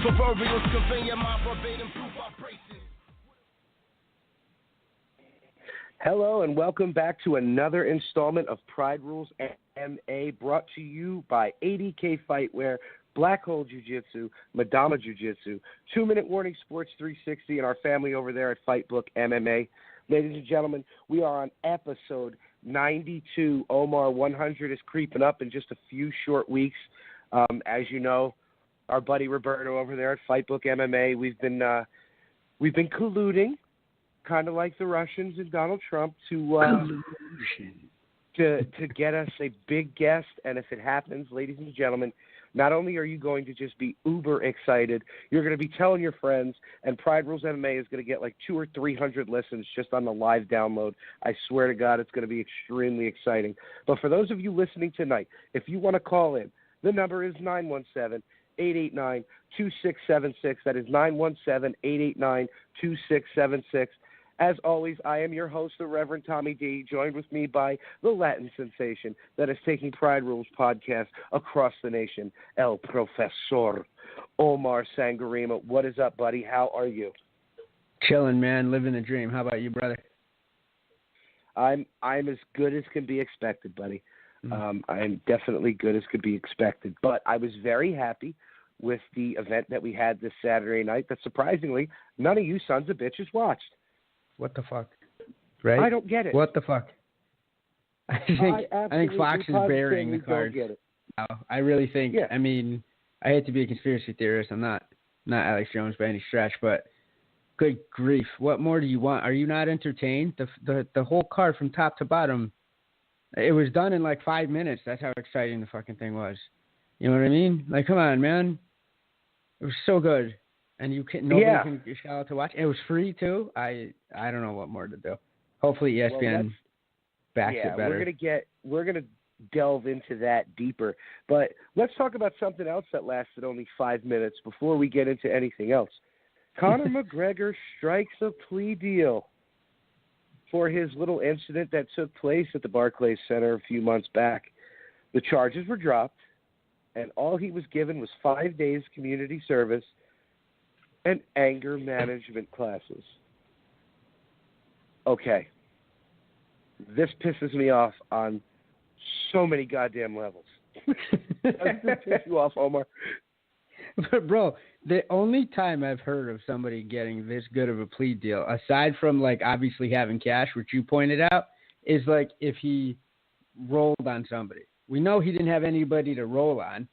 Proverbials conveying my verbatim proof operations. Hello and welcome back to another installment of Pride Rules MMA, brought to you by 80K Fightwear, Black Hole Jiu-Jitsu, Madama Jiu-Jitsu, 2 Minute Warning Sports 360, and our family over there at Fightbook MMA. Ladies and gentlemen, we are on episode 92. Omar 100 is creeping up in just a few short weeks. As you know, our buddy Roberto over there at Fightbook MMA, we've been colluding, kind of like the Russians and Donald Trump, to get us a big guest. And if it happens, ladies and gentlemen, not only are you going to just be uber excited, you're going to be telling your friends, and Pride Rules MMA is going to get like 200 or 300 listens just on the live download. I swear to God, it's going to be extremely exciting. But for those of you listening tonight, if you want to call in, the number is 917-889-2676. That is 917-889-2676. As always, I am your host, the Reverend Tommy D, joined with me by the Latin sensation that is taking Pride Rules podcast across the nation, El Professor Omar Sangarima. What is up, buddy? How are you? Chilling, man. Living the dream. How about you, brother? I'm as good as can be expected, buddy. I'm definitely good as could be expected. But I was very happy with the event that we had this Saturday night that surprisingly none of you sons of bitches watched. What the fuck? Right? I don't get it. What the fuck? I think Fox is burying the cards. No, I really think. Yeah. I mean, I hate to be a conspiracy theorist. I'm not Alex Jones by any stretch, but good grief, what more do you want? Are you not entertained? The whole card from top to bottom, it was done in like 5 minutes. That's how exciting the fucking thing was. You know what I mean? Like, come on, man. It was so good. And nobody can shout out to watch. It was free too. I don't know what more to do. Hopefully ESPN backs it better. We're gonna delve into that deeper. But let's talk about something else that lasted only 5 minutes before we get into anything else. Conor McGregor strikes a plea deal for his little incident that took place at the Barclays Center a few months back. The charges were dropped, and all he was given was 5 days community service and anger management classes. Okay. This pisses me off on so many goddamn levels. Does this piss you off, Omar? But, bro, the only time I've heard of somebody getting this good of a plea deal, aside from, like, obviously having cash, which you pointed out, is, like, if he rolled on somebody. We know he didn't have anybody to roll on.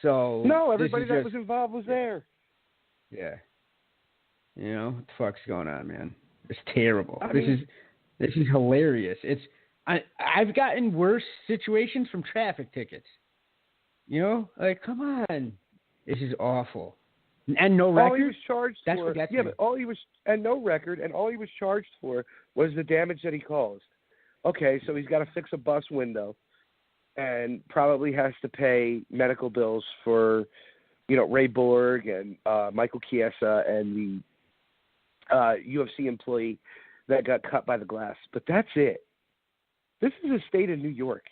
So no, everybody that was involved was there. Yeah. You know, what the fuck's going on, man? It's terrible. This is hilarious. I've gotten worse situations from traffic tickets. You know? Like, come on. This is awful. And no record? All he was charged That's for. What gets yeah, me. But all he was, and no record, and all he was charged for was the damage that he caused. Okay, so he's got to fix a bus window and probably has to pay medical bills for, you know, Ray Borg and Michael Chiesa and the UFC employee that got cut by the glass. But that's it. This is a state of New York.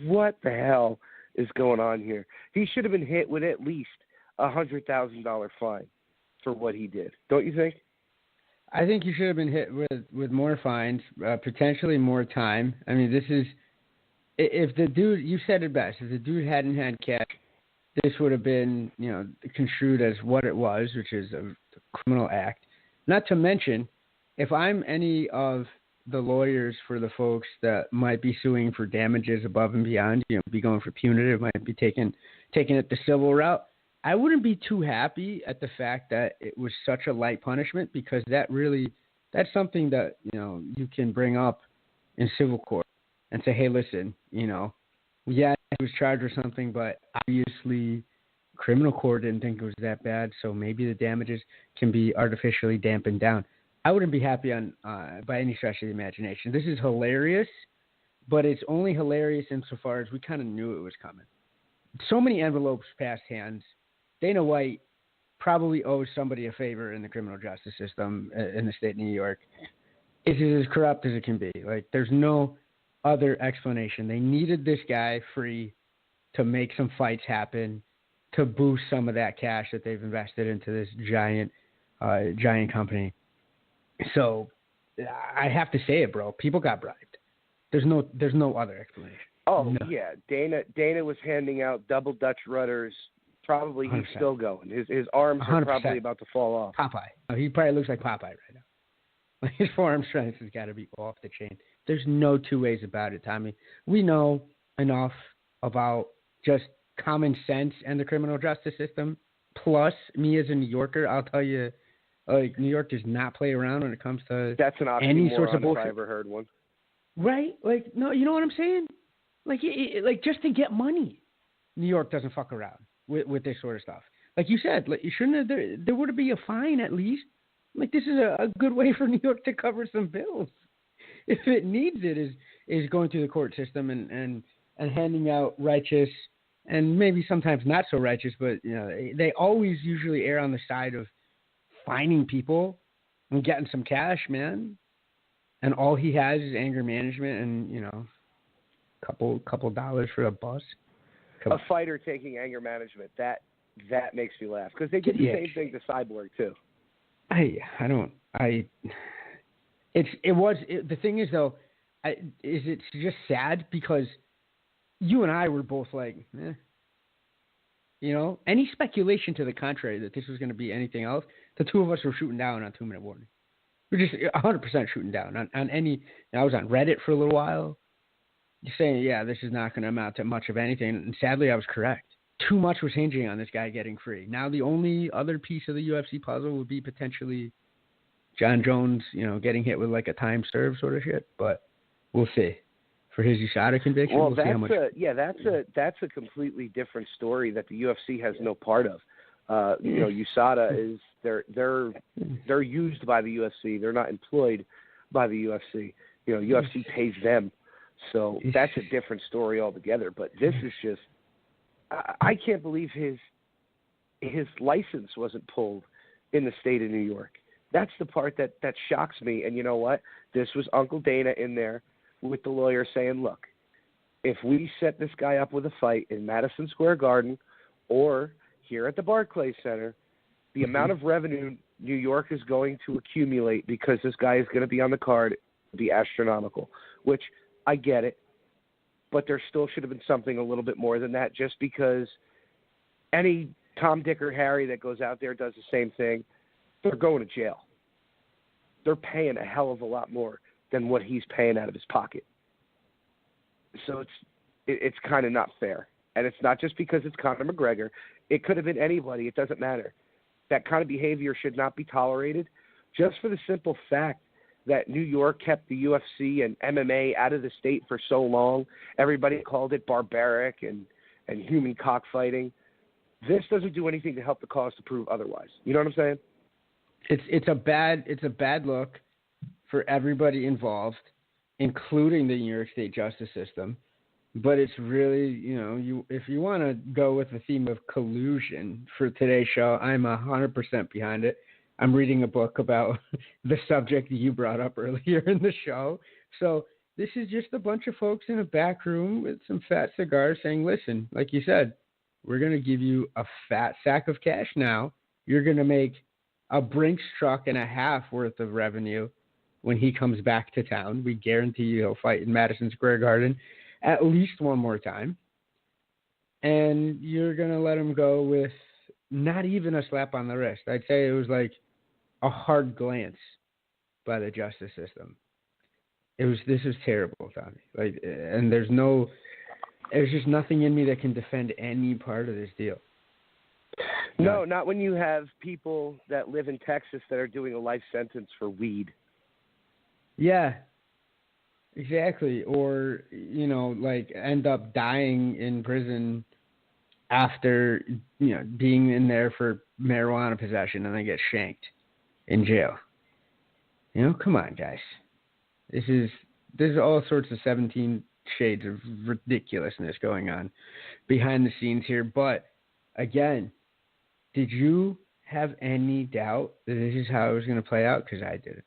What the hell is going on here? He should have been hit with at least $100,000 fine for what he did. Don't you think? I think you should have been hit with more fines, potentially more time. I mean, this is... If the dude, you said it best, if the dude hadn't had cash, this would have been, you know, construed as what it was, which is a criminal act. Not to mention, if I'm any of the lawyers for the folks that might be suing for damages above and beyond, you know, be going for punitive, might be taking it the civil route, I wouldn't be too happy at the fact that it was such a light punishment, because that's something that, you know, you can bring up in civil court and say, hey, listen, you know, yeah, he was charged with something, but obviously criminal court didn't think it was that bad, so maybe the damages can be artificially dampened down. I wouldn't be happy on by any stretch of the imagination. This is hilarious, but it's only hilarious insofar as we kind of knew it was coming. So many envelopes passed hands. Dana White probably owes somebody a favor in the criminal justice system in the state of New York. It is as corrupt as it can be. Like, there's no other explanation. They needed this guy free to make some fights happen. to boost some of that cash that they've invested into this giant company. So I have to say it, bro. People got bribed. There's no other explanation. Oh, no. yeah. Dana was handing out double Dutch rudders. Probably he's 100%. still going. His arms are 100%. probably about to fall off. Popeye. Oh, he probably looks like Popeye right now. Like his forearm strength has got to be off the chain. There's no two ways about it, Tommy. We know enough about just common sense and the criminal justice system. Plus, me as a New Yorker, I'll tell you, like, New York does not play around when it comes to That's an any sorts of oxymoron if bullshit. I ever heard one. Right? Like, no, you know what I'm saying? Like, like just to get money, New York doesn't fuck around with this sort of stuff. Like you said, like, you shouldn't have, there would be a fine at least. Like, this is a good way for New York to cover some bills. If it needs it, is going through the court system and handing out righteous and maybe sometimes not so righteous, but you know, they always usually err on the side of fining people and getting some cash, man. And all he has is anger management and, you know, couple dollars for a bus. A fighter taking anger management, that makes me laugh because they did the same thing to Cyborg too. The thing is though, it's just sad because you and I were both like, you know, any speculation to the contrary that this was going to be anything else, the two of us were shooting down on 2-minute warning. We're just 100% shooting down on any. I was on Reddit for a little while, just saying, yeah, this is not going to amount to much of anything. And sadly, I was correct. Too much was hinging on this guy getting free. Now the only other piece of the UFC puzzle would be potentially John Jones, you know, getting hit with like a time serve sort of shit. But we'll see. For his USADA conviction, well, we'll see how much. That's a completely different story that the UFC has no part of. You know, USADA is they're used by the UFC. They're not employed by the UFC. You know, UFC pays them. So that's a different story altogether. But this is just, I can't believe his license wasn't pulled in the state of New York. That's the part that shocks me. And you know what? This was Uncle Dana in there with the lawyer saying, look, if we set this guy up with a fight in Madison Square Garden or here at the Barclays Center, the amount of revenue New York is going to accumulate because this guy is going to be on the card will be astronomical, which I get it, but there still should have been something a little bit more than that just because any Tom, Dick, or Harry that goes out there does the same thing, they're going to jail. They're paying a hell of a lot more than what he's paying out of his pocket. So it's kind of not fair. And it's not just because it's Conor McGregor. It could have been anybody. It doesn't matter. That kind of behavior should not be tolerated just for the simple fact that New York kept the UFC and MMA out of the state for so long. Everybody called it barbaric and human cockfighting. This doesn't do anything to help the cause to prove otherwise. You know what I'm saying? It's a bad look for everybody involved, including the New York State justice system. But it's really, you know, if you want to go with the theme of collusion for today's show, I'm 100% behind it. I'm reading a book about the subject that you brought up earlier in the show. So this is just a bunch of folks in a back room with some fat cigars saying, listen, like you said, we're going to give you a fat sack of cash now. You're going to make a Brinks truck and a half worth of revenue when he comes back to town. We guarantee you he'll fight in Madison Square Garden at least one more time. And you're going to let him go with not even a slap on the wrist. I'd say it was like a hard glance by the justice system. This is terrible, Tommy. Like, and there's just nothing in me that can defend any part of this deal. No, not when you have people that live in Texas that are doing a life sentence for weed. Yeah, exactly. Or, you know, like end up dying in prison after, you know, being in there for marijuana possession and then get shanked in jail. You know, come on, guys. This is all sorts of 17 shades of ridiculousness going on behind the scenes here. But again, did you have any doubt that this is how it was going to play out? Because I didn't.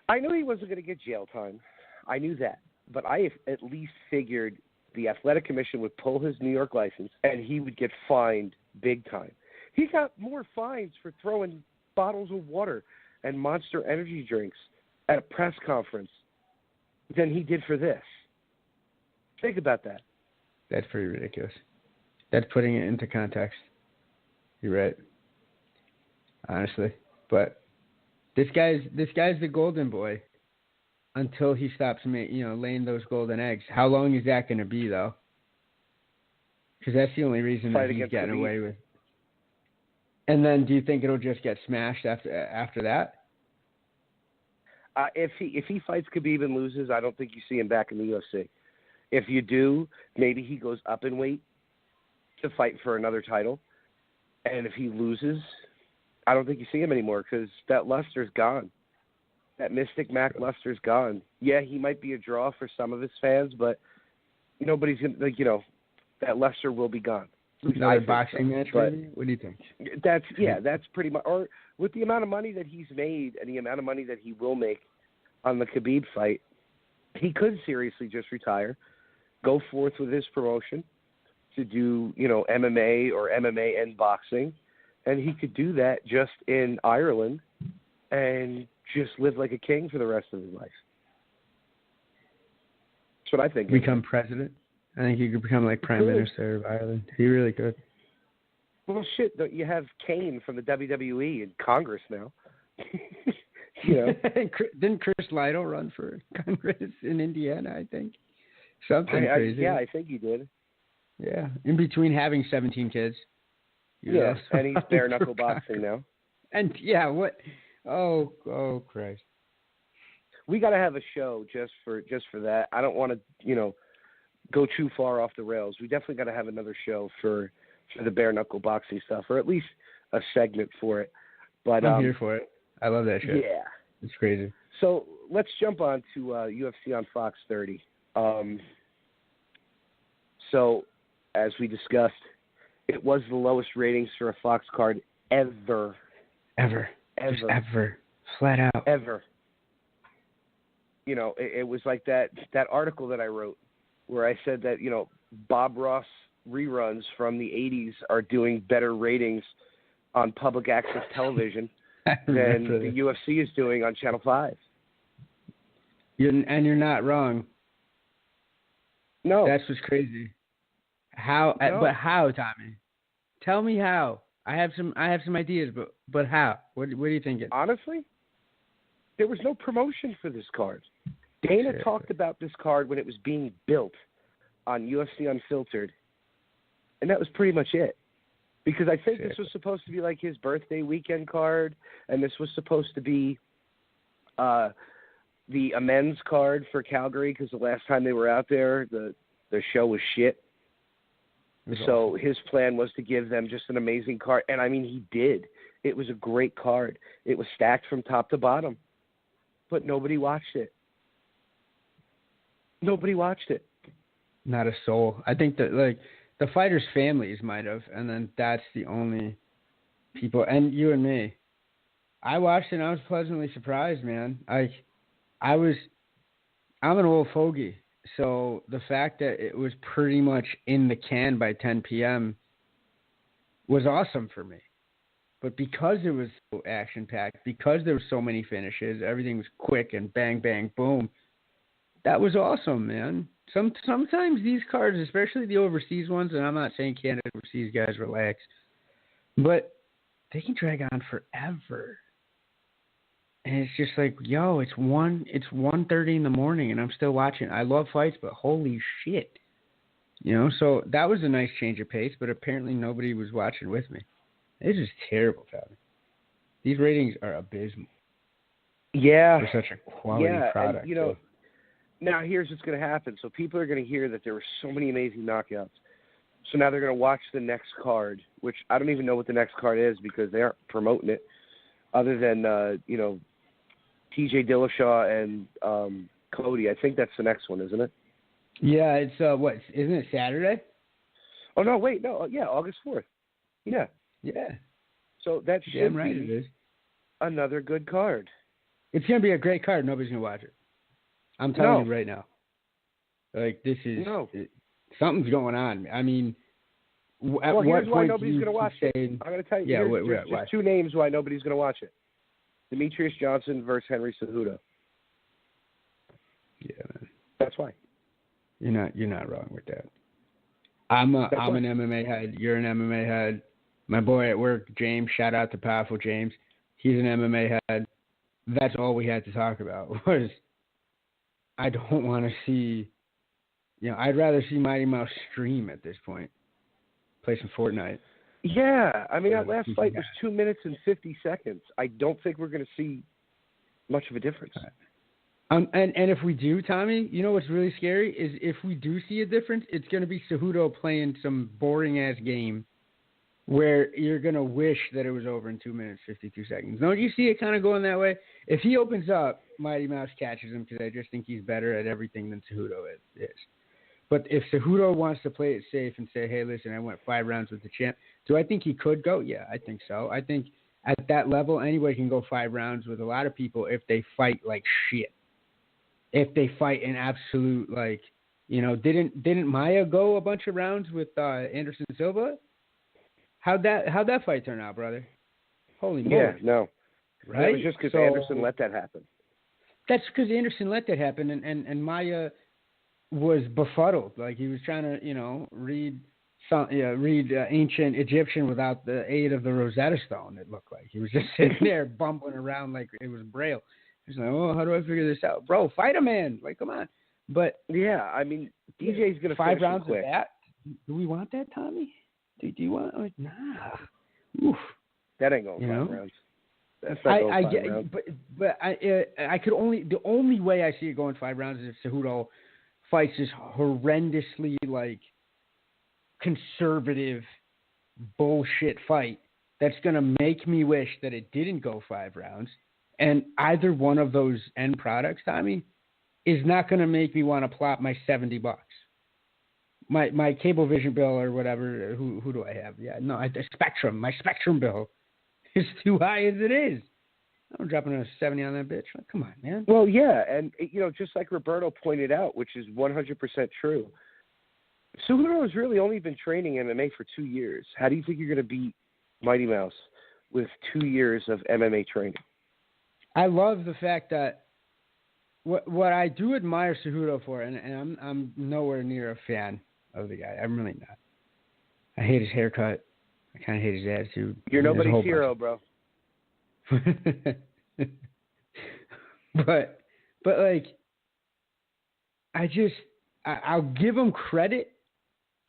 I knew he wasn't going to get jail time. I knew that. But I at least figured the athletic commission would pull his New York license, and he would get fined big time. He got more fines for throwing bottles of water and Monster energy drinks at a press conference than he did for this. Think about that. That's pretty ridiculous. That's putting it into context. You're right. Honestly. But this guy's the golden boy until he stops laying those golden eggs. How long is that going to be, though? Because that's the only reason that he's getting away with. And then do you think it'll just get smashed after that? If he fights Khabib and loses, I don't think you see him back in the UFC. If you do, maybe he goes up in weight to fight for another title. And if he loses, I don't think you see him anymore because that luster's gone. That Mystic Mac luster's gone. Yeah, he might be a draw for some of his fans, but nobody's going to, that luster will be gone. Another boxing match, maybe? What do you think? That's pretty much. Or with the amount of money that he's made and the amount of money that he will make on the Khabib fight, he could seriously just retire, go forth with his promotion to do, MMA or MMA and boxing, and he could do that just in Ireland and just live like a king for the rest of his life. That's what I think. Become president? I think he could become like prime minister of Ireland. He really could. Well, shit, you have Kane from the WWE in Congress now. Didn't Chris Lytle run for Congress in Indiana, I think? Something crazy. I think he did. Yeah, in between having 17 kids. Yeah, and he's bare knuckle boxing now. And what? Oh, Christ. We got to have a show just for that. I don't want to, go too far off the rails. We definitely got to have another show for the bare knuckle boxing stuff, or at least a segment for it. But I'm here for it. I love that shit. Yeah, it's crazy. So let's jump on to UFC on Fox 30. So as we discussed, it was the lowest ratings for a Fox card ever. Just ever. Flat out. Ever. It was like that article that I wrote where I said that, Bob Ross reruns from the 80s are doing better ratings on public access television than the UFC is doing on Channel 5. And you're not wrong. No. That's what's crazy. How? No. But how, Tommy? Tell me how. I have some ideas, but how? What are you thinking? Honestly, there was no promotion for this card. Dana talked about this card when it was being built on UFC Unfiltered, and that was pretty much it. Because I think this was supposed to be like his birthday weekend card, and this was supposed to be the amends card for Calgary because the last time they were out there, the show was shit. So his plan was to give them just an amazing card, and I mean he did. It was a great card. It was stacked from top to bottom, but nobody watched it. Nobody watched it. Not a soul. I think that the fighters' families might have, and then that's the only people. And you and me. I watched it and I was pleasantly surprised, man. I'm an old fogey, so the fact that it was pretty much in the can by 10 p.m. was awesome for me. But because it was so action-packed, because there were so many finishes, everything was quick and bang, bang, boom, that was awesome, man. Sometimes these cards, especially the overseas ones, and I'm not saying Canada overseas guys relax, but they can drag on forever. And it's just like, it's 1:30 in the morning, and I'm still watching. I love fights, but holy shit. So that was a nice change of pace, but apparently nobody was watching with me. This is terrible, Tommy. These ratings are abysmal. Yeah. For such a quality product. And, now here's what's going to happen. So people are going to hear that there were so many amazing knockouts. So now they're going to watch the next card, which I don't even know what the next card is because they aren't promoting it, other than T.J. Dillashaw and Cody. I think that's the next one, isn't it? Yeah, it's isn't it Saturday? Oh no, wait, no, yeah, August 4th. Yeah. Yeah. So that should right be it is. Another good card. It's going to be a great card. Nobody's going to watch it. I'm telling you right now. This is Something's going on. I mean, at Well, what here's why point nobody's do you going to watch say? it. I'm going to tell you. Yeah, Here's just two names why nobody's going to watch it: Demetrius Johnson versus Henry Cejudo. Yeah, man. That's why. You're not wrong with that. I'm an MMA head. You're an MMA head. My boy at work, James. Shout out to Powerful James. He's an MMA head. That's all we had to talk about was. I don't want to see. I'd rather see Mighty Mouse stream at this point. Play some Fortnite. Yeah, I mean that last fight was 2 minutes and 50 seconds. I don't think we're going to see much of a difference. And if we do, Tommy, you know what's really scary is if we do see a difference, it's going to be Cejudo playing some boring-ass game where you're going to wish that it was over in 2 minutes, 52 seconds. Don't you see it kind of going that way? If he opens up, Mighty Mouse catches him because I just think he's better at everything than Cejudo is. But if Cejudo wants to play it safe and say, hey, listen, I went 5 rounds with the champ, do I think he could go? Yeah, I think so. I think at that level, anybody can go 5 rounds with a lot of people if they fight like shit. If they fight an absolute, didn't Maya go a bunch of rounds with Anderson Silva? How'd that fight turn out, brother? Holy moly. Yeah, no. Right? It was just because Anderson let that happen. That's because Anderson let that happen, and Maya was befuddled. Like he was trying to, read ancient Egyptian without the aid of the Rosetta Stone, it looked like. He was just sitting there bumbling around like it was Braille. He's like, oh, how do I figure this out? Bro, fight a man. Like, come on. But yeah, I mean, DJ's going to 5 rounds quick. of that? Do we want that, Tommy? Do you want? Nah. Oof. That ain't going 5 rounds. That's not going 5 rounds. But I could only the only way I see it going 5 rounds is if Cejudo fights this horrendously conservative bullshit fight that's gonna make me wish that it didn't go 5 rounds. And either one of those end products, Tommy, is not gonna make me want to plop my $70. My Cablevision bill or whatever. Who do I have? Yeah, no, the Spectrum. My Spectrum bill is too high as it is. I'm dropping a 70 on that bitch. Like, come on, man. Well, yeah, and just like Roberto pointed out, which is 100% true. Cejudo has really only been training MMA for 2 years. How do you think you're going to beat Mighty Mouse with 2 years of MMA training? I love the fact that what I do admire Cejudo for, and I'm nowhere near a fan of the guy. I'm really not. I hate his haircut. I kind of hate his attitude. You're nobody's hero, bro. but I'll give him credit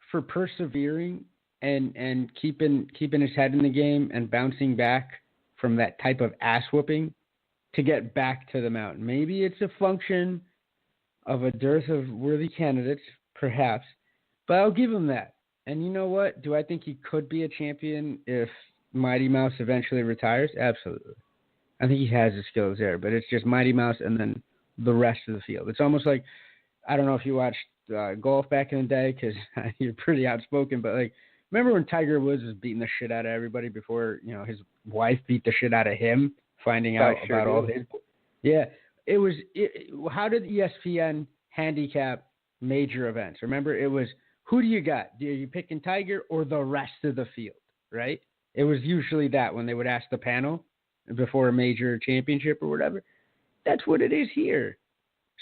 for persevering and keeping his head in the game and bouncing back from that type of ass whooping to get back to the mountain. Maybe it's a function of a dearth of worthy candidates, perhaps, but I'll give him that. And you know what? Do I think he could be a champion if Mighty Mouse eventually retires? Absolutely. I think he has the skills there, but it's just Mighty Mouse and then the rest of the field. It's almost like, I don't know if you watched golf back in the day because you're pretty outspoken, but remember when Tiger Woods was beating the shit out of everybody before, his wife beat the shit out of him, finding out about all his. Yeah. How did ESPN handicap major events? Remember, it was, who do you got? Are you picking Tiger or the rest of the field, right? It was usually that when they would ask the panel before a major championship or whatever. That's what it is here.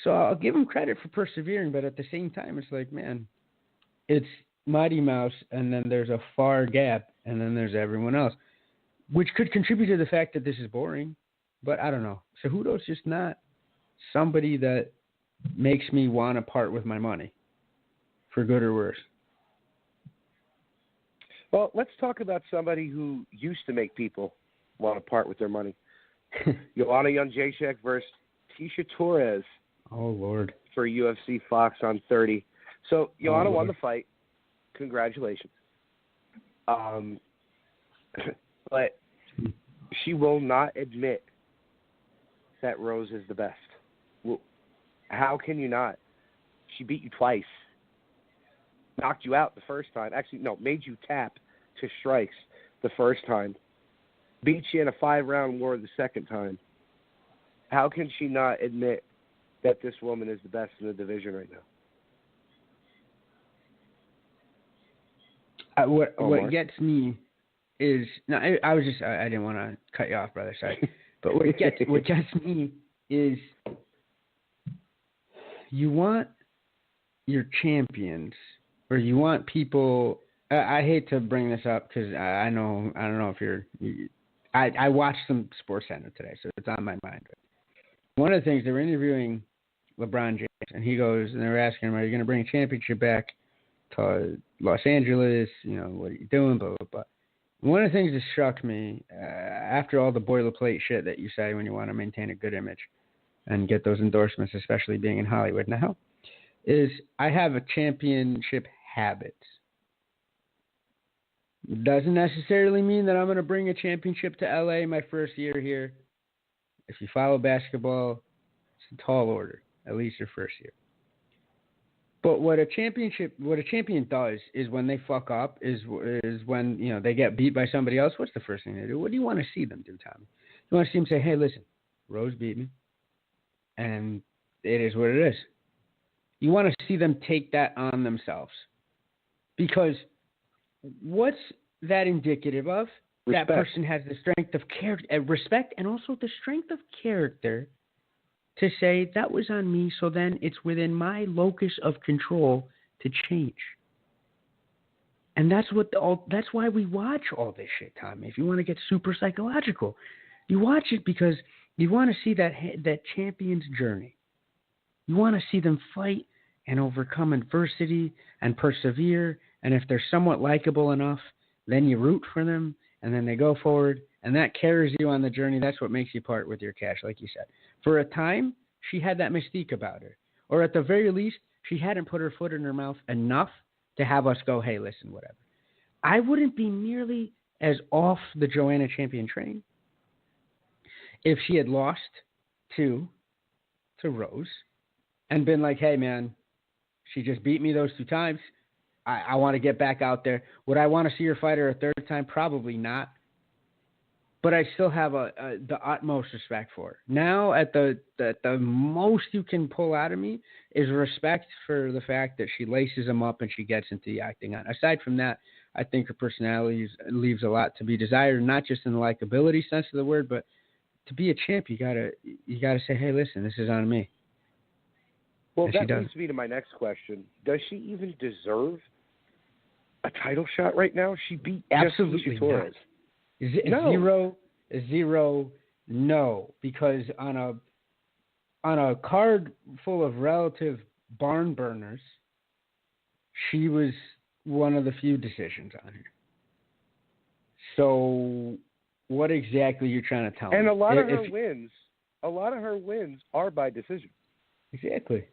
So I'll give him credit for persevering, but at the same time, it's like, man, it's Mighty Mouse, and then there's a far gap, and then there's everyone else, which could contribute to the fact that this is boring. But I don't know. Cejudo's just not somebody that makes me want to part with my money, for good or worse. Well, let's talk about somebody who used to make people want to part with their money. Joanna Jędrzejczyk versus Tisha Torres. Oh, Lord. For UFC Fox on 30. So, Joanna won the fight. Congratulations. But she will not admit that Rose is the best. Well, how can you not? She beat you twice. Knocked you out the first time. Actually, no, made you tap to strikes the first time. Beat you in a 5-round war the second time. How can she not admit that this woman is the best in the division right now? What gets me is I didn't want to cut you off, brother. Sorry, but what gets me is you want your champions, or you want people. I hate to bring this up because I don't know if I watched some Sports Center today, so it's on my mind. One of the things, they were interviewing LeBron James, and he goes, and they were asking him, "Are you going to bring a championship back to Los Angeles? What are you doing?" Blah blah blah. One of the things that struck me after all the boilerplate shit that you say when you want to maintain a good image and get those endorsements, especially being in Hollywood now, is I have a championship habit. Doesn't necessarily mean that I'm going to bring a championship to LA my first year here. If you follow basketball, it's a tall order, at least your first year. But what a champion does is when they fuck up, is when they get beat by somebody else. What's the first thing they do? What do you want to see them do, Tommy? You want to see them say, "Hey, listen, Rose beat me, and it is what it is." You want to see them take that on themselves, because what's that indicative of? Respect. That person has the strength of character, respect, and also the strength of character to say that was on me. So then it's within my locus of control to change. And that's why we watch all this shit, Tommy. If you want to get super psychological, you watch it because you want to see that champion's journey. You want to see them fight and overcome adversity and persevere. And if they're somewhat likable enough, then you root for them, and then they go forward, and that carries you on the journey. That's what makes you part with your cash, like you said. For a time, she had that mystique about her. Or at the very least, she hadn't put her foot in her mouth enough to have us go, "Hey, listen, whatever." I wouldn't be nearly as off the Joanna Champion train if she had lost to Rose and been like, "Hey, man, she just beat me those 2 times. I want to get back out there." Would I want to see her fight her a 3rd time? Probably not. But I still have the utmost respect for her. Now, at the most you can pull out of me is respect for the fact that she laces them up and she gets into the acting on. Aside from that, I think her personality leaves a lot to be desired, not just in the likability sense of the word, but to be a champ, you gotta say, "Hey, listen, this is on me." Well, and that leads me to my next question. Does she even deserve a title shot right now? She beat Absolutely Jessica Torres. No. Zero, no. Because on a card full of relative barn burners, she was one of the few decisions on here. So what exactly are you trying to tell me? And a lot of her wins are by decision. Exactly.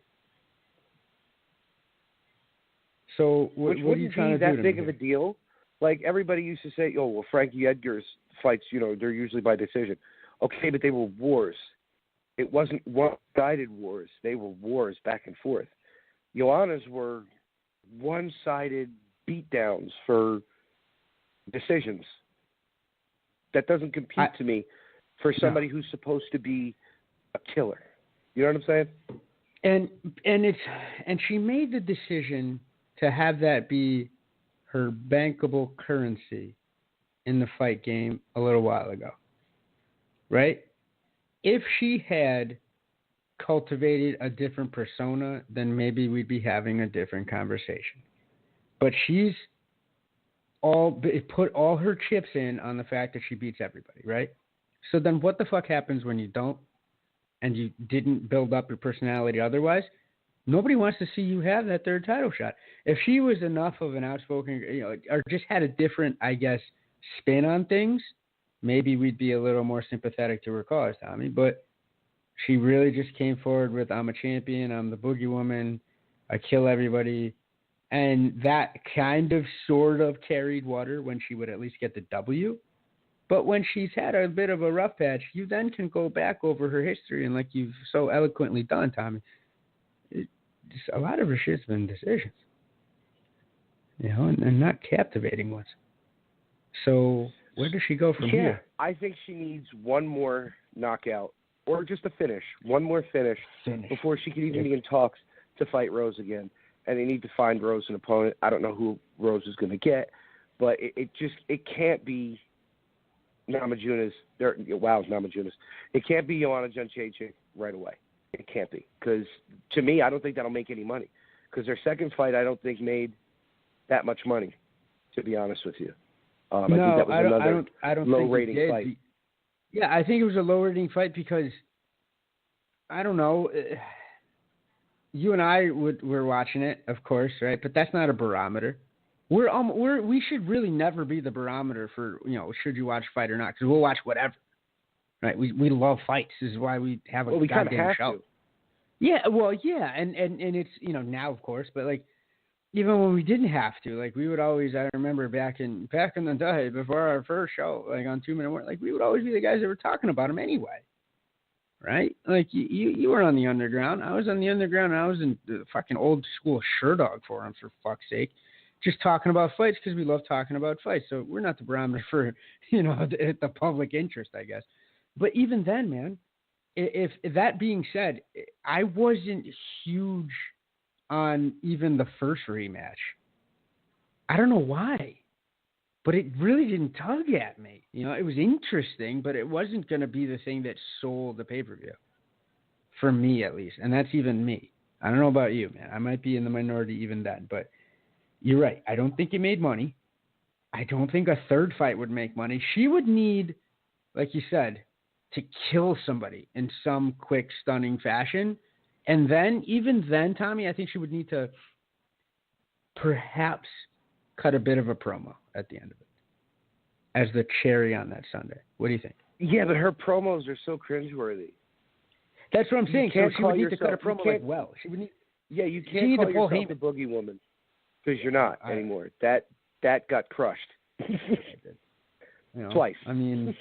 So what are you trying to do? That big of a deal? Like everybody used to say, "Oh, well, Frankie Edgar's fights, they're usually by decision." Okay, but they were wars. It wasn't one-sided wars. They were wars back and forth. Joanna's were one-sided beatdowns for decisions. That doesn't compute to me for somebody who's supposed to be a killer. You know what I'm saying? And she made the decision to have that be her bankable currency in the fight game a little while ago, right? If she had cultivated a different persona, then maybe we'd be having a different conversation. But she's put all her chips in on the fact that she beats everybody, right? So then what the fuck happens when you don't and you didn't build up your personality otherwise? Nobody wants to see you have that 3rd title shot. If she was enough of an outspoken, or just had a different, I guess, spin on things, maybe we'd be a little more sympathetic to her cause, Tommy. But she really just came forward with, "I'm a champion, I'm the boogie woman, I kill everybody." And that kind of sort of carried water when she would at least get the W. But when she's had a bit of a rough patch, you then can go back over her history, and like you've so eloquently done, Tommy, a lot of her shit's been decisions, and not captivating ones. So where does she go from here? I think she needs one more knockout or just a finish, one more finish. Before she can even be in talks to fight Rose again. And they need to find Rose an opponent. I don't know who Rose is going to get, but it can't be Namajunas. Namajunas. It can't be Joanna Jędrzejczyk right away. It can't be, because to me, I don't think that'll make any money. Because their second fight, I don't think made that much money. To be honest with you, I think that was another low-rating fight. Yeah, I think it was a low-rating fight because I don't know. You and I were watching it, of course, right? But that's not a barometer. We should really never be the barometer for, should you watch a fight or not, because we'll watch whatever, right? We love fights. This is why we have a goddamn show. To. Yeah, well, yeah, and it's now of course, but like even when we didn't have to, like we would always. I remember back in the day before our first show, like on 2 Minute Warning, like we would always be the guys that were talking about them anyway, right? Like you were on the underground, I was on the underground, and I was in the fucking old school Sherdog forum for fuck's sake. Just talking about fights because we love talking about fights. So we're not the barometer for, the public interest, I guess. But even then, man, if that being said, I wasn't huge on even the first rematch. I don't know why, but it really didn't tug at me. It was interesting, but it wasn't going to be the thing that sold the pay-per-view. For me, at least. And that's even me. I don't know about you, man. I might be in the minority even then, but you're right. I don't think it made money. I don't think a third fight would make money. She would need, like you said, to kill somebody in some quick, stunning fashion. And then, even then, Tommy, I think she would need to perhaps cut a bit of a promo at the end of it as the cherry on that Sunday. What do you think? Yeah, but her promos are so cringeworthy. That's what I'm saying. So she would need to cut a promo like well. She would need. Yeah, you can't call yourself a boogie woman. Because you're not anymore. That got crushed. Twice. I mean,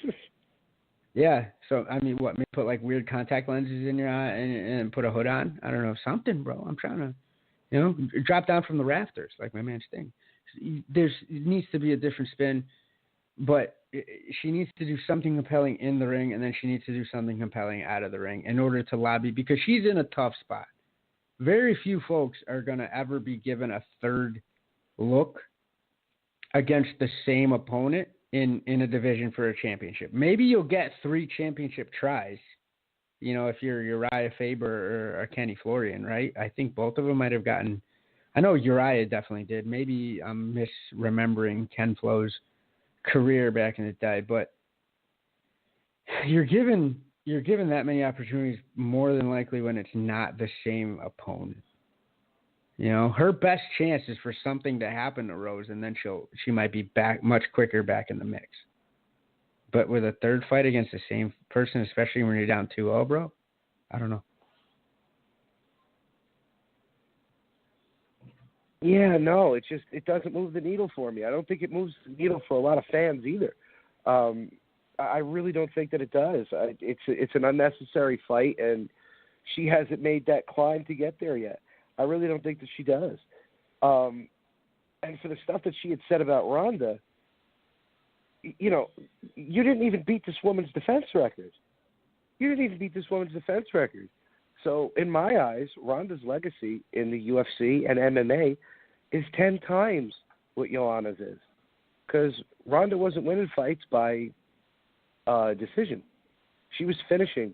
yeah. So, I mean, what? Maybe put like weird contact lenses in your eye and put a hood on? I don't know. Something, bro. I'm trying to, drop down from the rafters like my man Sting. It needs to be a different spin, but she needs to do something compelling in the ring, and then she needs to do something compelling out of the ring in order to lobby, because she's in a tough spot. Very few folks are going to ever be given a third look against the same opponent in a division for a championship. Maybe you'll get 3 championship tries, if you're Uriah Faber or Kenny Florian, right? I think both of them might have gotten – I know Uriah definitely did. Maybe I'm misremembering Ken Flo's career back in the day, but you're given that many opportunities more than likely when it's not the same opponent. Her best chance is for something to happen to Rose, and then she might be back much quicker back in the mix. But with a third fight against the same person, especially when you're down 2-0, bro, I don't know. Yeah, no, it doesn't move the needle for me. I don't think it moves the needle for a lot of fans either. I really don't think that it does. It's an unnecessary fight, and she hasn't made that climb to get there yet. I really don't think that she does. And for the stuff that she had said about Ronda, you didn't even beat this woman's defense record. So in my eyes, Ronda's legacy in the UFC and MMA is 10 times what Joanna's is. Because Ronda wasn't winning fights by decision. She was finishing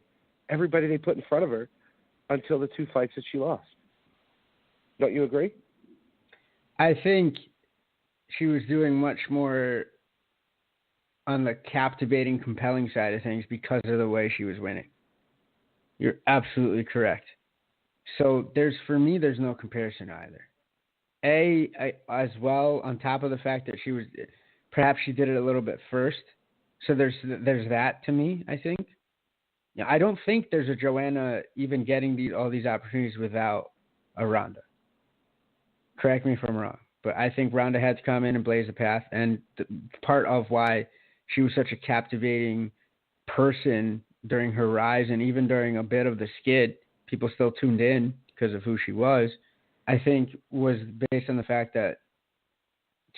everybody they put in front of her until the 2 fights that she lost. Don't you agree? I think she was doing much more on the captivating, compelling side of things because of the way she was winning. You're absolutely correct. So there's no comparison either. As well, on top of the fact that perhaps she did it a little bit first. So there's that to me, I think. I don't think there's a Joanna even getting all these opportunities without a Ronda. Correct me if I'm wrong, but I think Ronda had to come in and blaze a path, and part of why she was such a captivating person during her rise, and even during a bit of the skid, people still tuned in because of who she was, I think was based on the fact that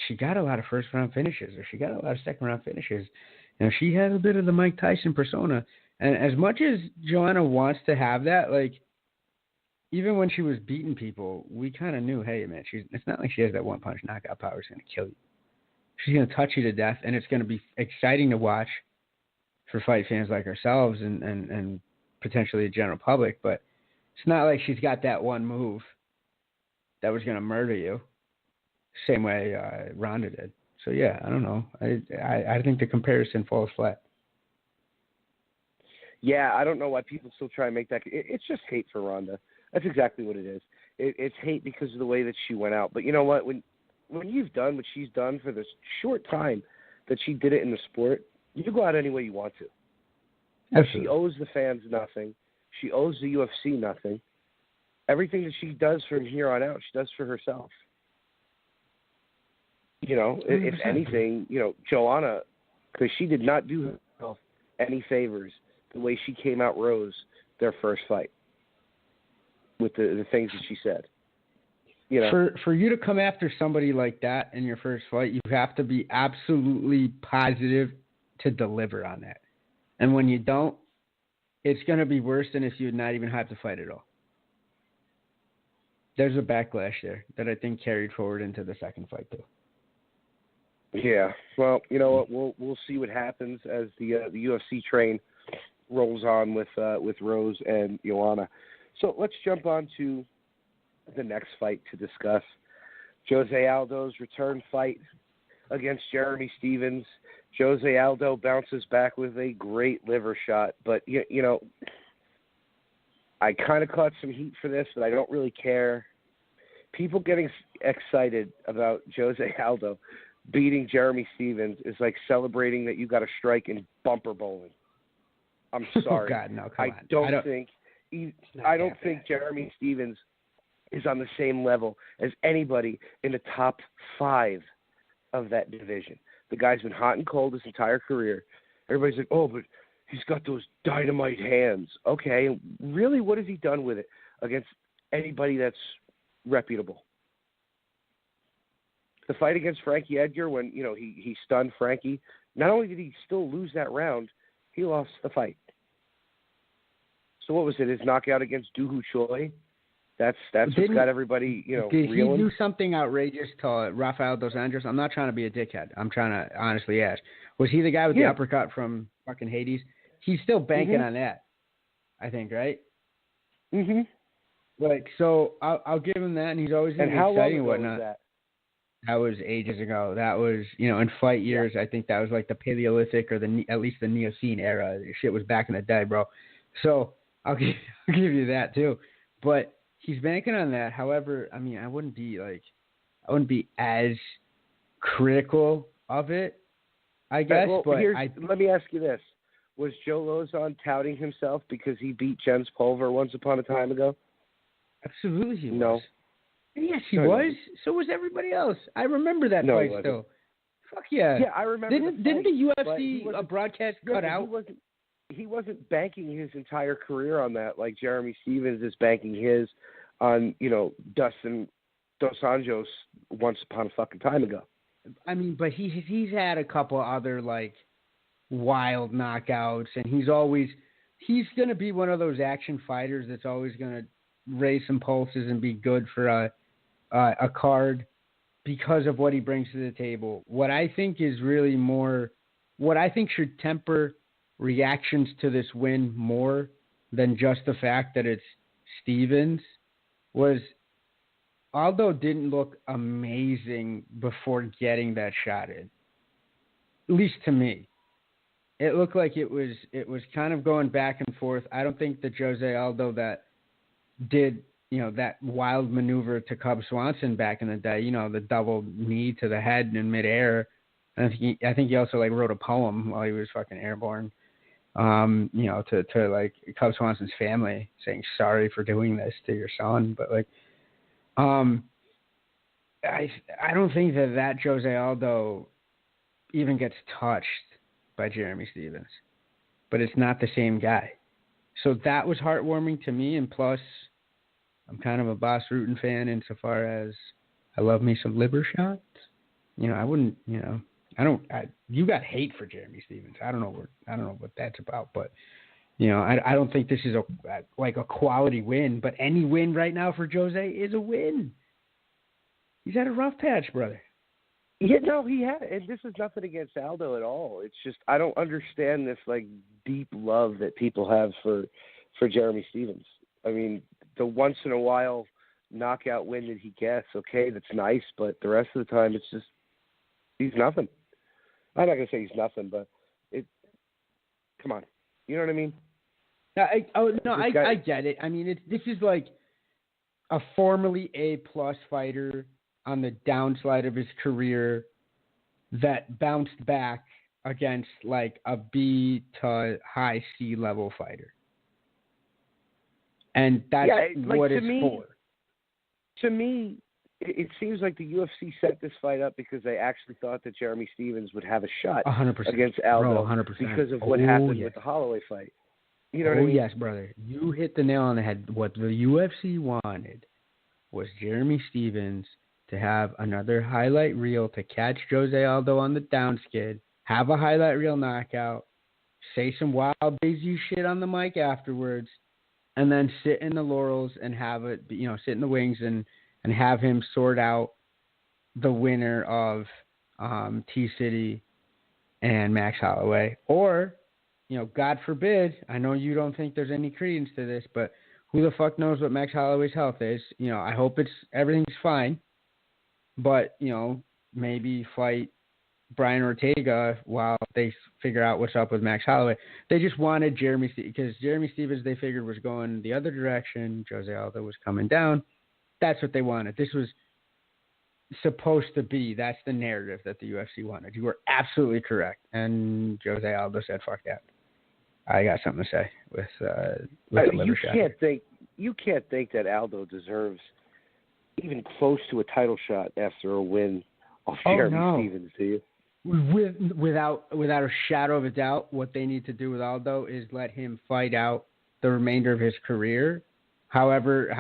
she got a lot of first-round finishes, or she got a lot of second-round finishes. She had a bit of the Mike Tyson persona. And as much as Joanna wants to have that, like, even when she was beating people, we kind of knew, hey, man, it's not like she has that one-punch knockout power that's going to kill you. she's going to touch you to death, and it's going to be exciting to watch for fight fans like ourselves and potentially the general public. But it's not like she's got that one move that was going to murder you, same way Ronda did. So, yeah, I don't know. I think the comparison falls flat. Yeah, I don't know why people still try and make that. It's just hate for Ronda. That's exactly what it is. It's hate because of the way that she went out. But you know what? When you've done what she's done for this short time that she did it in the sport, you go out any way you want to. Absolutely. She owes the fans nothing. She owes the UFC nothing. Everything that she does from here on out, she does for herself. You know, if anything, you know, Joanna, because she did not do herself any favors the way she came out rose their first fight with the things that she said. You know, for you to come after somebody like that in your first fight, you have to be absolutely positive to deliver on that. And when you don't, it's going to be worse than if you had not even had to fight at all. There's a backlash there that I think carried forward into the second fight too. Yeah. Well, you know what? We'll see what happens as the UFC train rolls on with Rose and Joanna. So let's jump on to the next fight to discuss. Jose Aldo's return fight against Jeremy Stephens. Jose Aldo bounces back with a great liver shot, but you know, I kind of caught some heat for this, but I don't really care. People getting excited about Jose Aldo beating Jeremy Stephens is like celebrating that you got a strike in bumper bowling. I'm sorry. Oh God, no, come on. I don't think Jeremy Stephens is on the same level as anybody in the top 5 of that division. The guy's been hot and cold his entire career. Everybody's like, oh, but he's got those dynamite hands. Okay, really, what has he done with it against anybody that's reputable? The fight against Frankie Edgar, when you know he stunned Frankie, not only did he still lose that round, he lost the fight. So what was it? His knockout against Doohoo Choi? That's what's got everybody, you know, did reeling. He do something outrageous to Rafael Dos Anjos? I'm not trying to be a dickhead. I'm trying to honestly ask. Was he the guy with the uppercut from fucking Hades? He's still banking on that, I think, right? Mm-hmm. Like, so I'll give him that, and he's always going to be exciting and whatnot. Was that? That was ages ago. That was, you know, in fight years, I think that was like the Paleolithic or at least the Neocene era. Shit was back in the day, bro. So I'll give you that too. But he's banking on that. However, I mean, I wouldn't be as critical of it, I guess. Well, but let me ask you this. Was Joe Lozon touting himself because he beat Jens Pulver once upon a time ago? Absolutely he was. No. Yes, he was. So was everybody else. I remember that fight still. Fuck yeah. Yeah, I remember. Didn't the UFC broadcast cut out? He wasn't banking his entire career on that like Jeremy Stephens is banking his on, you know, Dustin Dos Anjos once upon a fucking time ago. I mean, but he's had a couple other like wild knockouts, and he's going to be one of those action fighters that's always going to raise some pulses and be good for a card because of what he brings to the table. What I think is really what I think should temper reactions to this win more than just the fact that it's Stephens was Aldo didn't look amazing before getting that shot in. At least to me. It looked like it was kind of going back and forth. I don't think the Jose Aldo that did, you know, that wild maneuver to Cub Swanson back in the day, you know, the double knee to the head in midair. I think he also like wrote a poem while he was fucking airborne, you know, to like Cub Swanson's family saying sorry for doing this to your son. But like, I don't think that Jose Aldo even gets touched by Jeremy Stephens, but it's not the same guy. So that was heartwarming to me, and plus, I'm kind of a Bas Rutten fan insofar as I love me some liver shots. You know, I wouldn't, you know, you got hate for Jeremy Stephens. I don't know what that's about, but you know, I don't think this is a quality win, but any win right now for Jose is a win. He's had a rough patch, brother. Yeah, no, he had, and this is nothing against Aldo at all. It's just I don't understand this like deep love that people have for Jeremy Stevens. I mean, the once in a while knockout win that he gets, okay, that's nice, but the rest of the time it's just he's nothing. I'm not gonna say he's nothing, but it. Come on, you know what I mean? I get it. I mean, this is like a formerly A-plus fighter on the downslide of his career that bounced back against like a B to high C level fighter. And that's what it's for. To me, it seems like the UFC set this fight up because they actually thought that Jeremy Stevens would have a shot 100%. against Aldo 100%. because of what happened with the Holloway fight. You know what I mean? Yes, brother. You hit the nail on the head. What the UFC wanted was Jeremy Stevens to have another highlight reel to catch Jose Aldo on the downskid, have a highlight reel knockout, say some wild busy shit on the mic afterwards, and then sit in the laurels and have it, sit in the wings and have him sort out the winner of T-City and Max Holloway. Or, God forbid, I know you don't think there's any credence to this, but who the fuck knows what Max Holloway's health is? I hope everything's fine. But, maybe fight Brian Ortega while they figure out what's up with Max Holloway. They just wanted Jeremy Stevens, because Jeremy Stevens they figured was going the other direction. Jose Aldo was coming down. That's what they wanted. This was supposed to be. That's the narrative that the UFC wanted. You were absolutely correct. And Jose Aldo said, fuck that. I got something to say with the liver shot. You can't think that Aldo deserves even close to a title shot after a win off Jeremy Stevens, do you? Without a shadow of a doubt, what they need to do with Aldo is let him fight out the remainder of his career. However,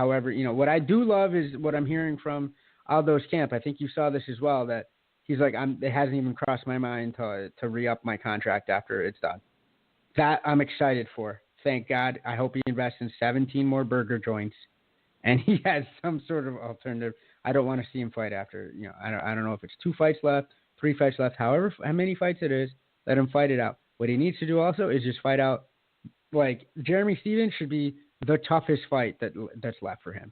what I do love is what I'm hearing from Aldo's camp. I think you saw this as well, that he's like, it hasn't even crossed my mind to re-up my contract after it's done. That I'm excited for. Thank God. I hope he invests in 17 more burger joints, and he has some sort of alternative. I don't want to see him fight after. I don't know if it's 2 fights left, 3 fights left. However, how many fights it is, let him fight it out. What he needs to do also is just fight out. Like Jeremy Stevens should be the toughest fight that's left for him,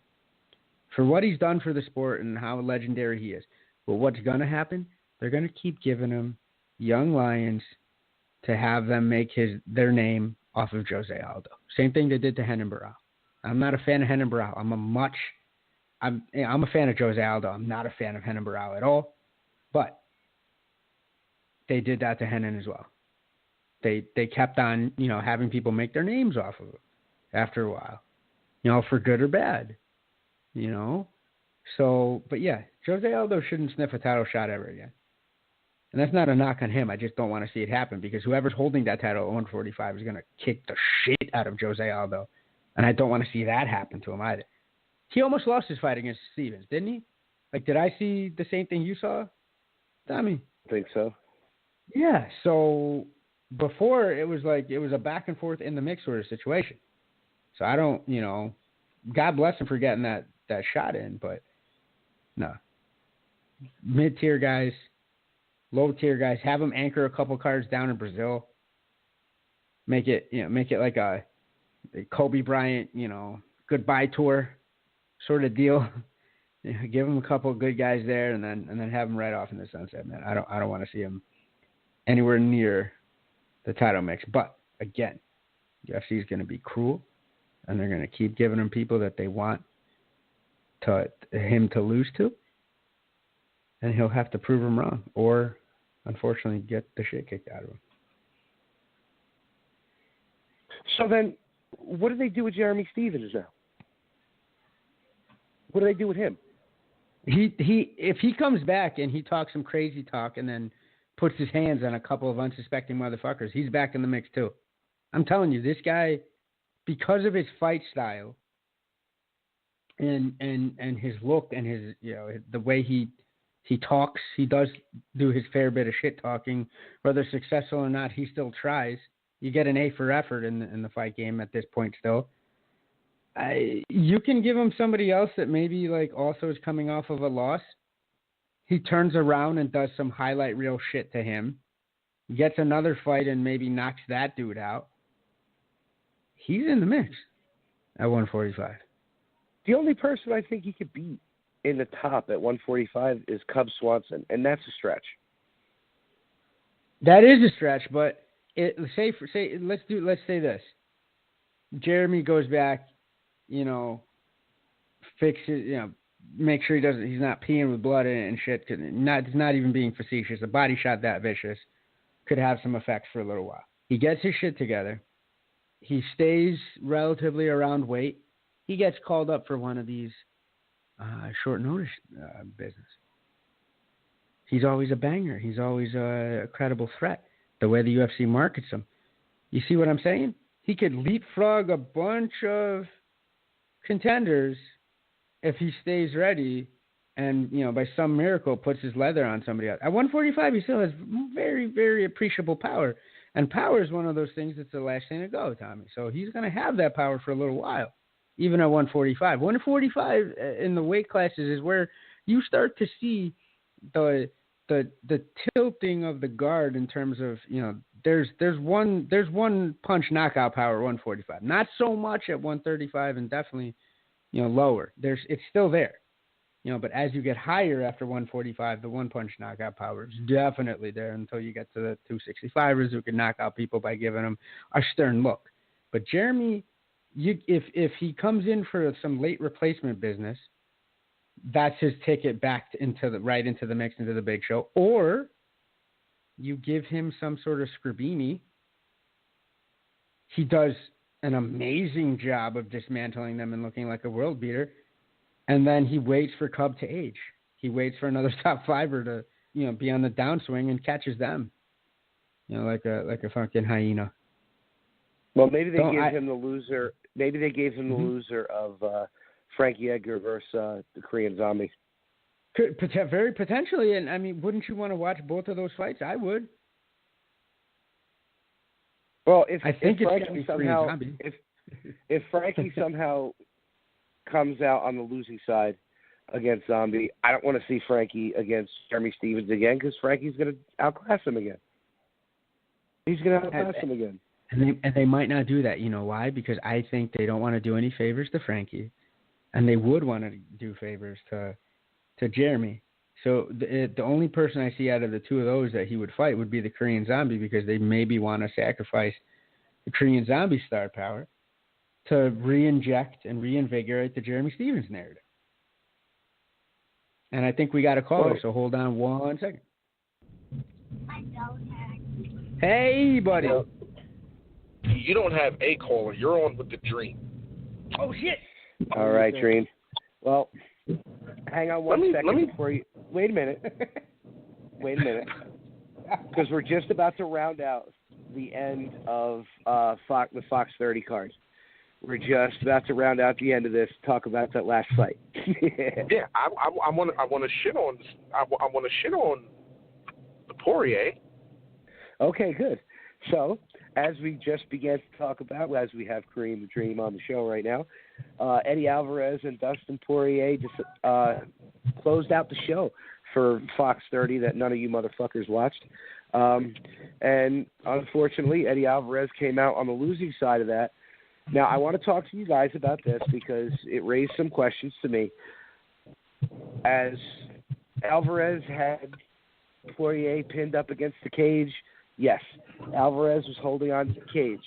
for what he's done for the sport and how legendary he is. But what's gonna happen? They're gonna keep giving him young lions to have them make their name off of Jose Aldo. Same thing they did to Renan Barão. I'm not a fan of Renan Barão. I'm a fan of Jose Aldo. I'm not a fan of Renan Barão at all. But they did that to Renan as well. They kept on, having people make their names off of him after a while, for good or bad, So, but yeah, Jose Aldo shouldn't sniff a title shot ever again. And that's not a knock on him. I just don't want to see it happen, because whoever's holding that title at 145 is going to kick the shit out of Jose Aldo. And I don't want to see that happen to him either. He almost lost his fight against Stevens, didn't he? Like, did I see the same thing you saw, Tommy? I think so. Yeah, so before it was a back and forth in the mix sort of situation. So I don't, God bless him for getting that shot in, but no. Mid-tier guys, low-tier guys, have them anchor a couple cards down in Brazil. Make it like a Kobe Bryant, goodbye tour sort of deal. Give them a couple of good guys there, and then have them right off in the sunset, man. I don't want to see them anywhere near the title mix. But again, UFC is going to be cruel, and they're going to keep giving him people that they want him to lose to, and he'll have to prove them wrong, or unfortunately get the shit kicked out of him. So then, what do they do with Jeremy Stevens now? What do they do with him? If he comes back and he talks some crazy talk and then puts his hands on a couple of unsuspecting motherfuckers, he's back in the mix too. I'm telling you, this guy, because of his fight style and his look and his the way he talks, he does do his fair bit of shit talking. Whether successful or not, he still tries. You get an A for effort in the fight game at this point still. You can give him somebody else that maybe also is coming off of a loss. he turns around and does some highlight reel shit to him, gets another fight and maybe knocks that dude out, he's in the mix at 145. The only person I think he could beat in the top at 145 is Cub Swanson, and that's a stretch. That is a stretch, but let's say this. Jeremy goes back, fixes, make sure he's not peeing with blood in it and shit. It's not even being facetious. A body shot that vicious could have some effects for a little while. He gets his shit together. He stays relatively around weight. He gets called up for one of these short notice business. He's always a banger. He's always a credible threat, the way the UFC markets him. You see what I'm saying? He could leapfrog a bunch of contenders if he stays ready and, by some miracle puts his leather on somebody else. At 145, he still has very, very appreciable power. And power is one of those things that's the last thing to go, Tommy. So he's going to have that power for a little while, even at 145. 145 in the weight classes is where you start to see the tilting of the guard in terms of, there's one punch knockout power at 145. Not so much at 135 and definitely, lower. It's still there. But as you get higher after 145, the one punch knockout power is definitely there until you get to the 265ers who can knock out people by giving them a stern look. But Jeremy, if he comes in for some late replacement business, that's his ticket back into the mix, into the big show. Or you give him some sort of Scribini. He does an amazing job of dismantling them and looking like a world beater. And then he waits for Cub to age. He waits for another top fiver to, be on the downswing and catches them. Like a fucking hyena. Well, maybe they gave him the loser. Maybe they gave him the loser of Frankie Edgar versus the Korean Zombie. Very potentially, and I mean, wouldn't you want to watch both of those fights? I would. Well, if Frankie somehow comes out on the losing side against Zombie, I don't want to see Frankie against Jeremy Stephens again because Frankie's going to outclass him again. He's going to outclass him again. And they might not do that. You know why? Because I think they don't want to do any favors to Frankie, and they would want to do favors to Jeremy. So the only person I see out of the two of those that he would fight would be the Korean Zombie, because they maybe want to sacrifice the Korean Zombie star power to re-inject and reinvigorate the Jeremy Stephens narrative. And I think we got a caller, so hold on 1 second. Hey, buddy. You don't have a caller. You're on with the Dream. Oh, shit. All right, Dream. Well, hang on one second before you... Wait a minute. Because we're just about to round out the end of the Fox 30 cards. We're just about to round out the end of this. Talk about that last fight. Yeah, I want to shit on. I want to shit on the Poirier. Okay, good. So, as we just began to talk about, as we have Kareem the Dream on the show right now, Eddie Alvarez and Dustin Poirier just closed out the show for Fox 30 that none of you motherfuckers watched. And unfortunately, Eddie Alvarez came out on the losing side of that. Now, I want to talk to you guys about this because it raised some questions to me. As Alvarez had Poirier pinned up against the cage, yes, Alvarez was holding on to the cage.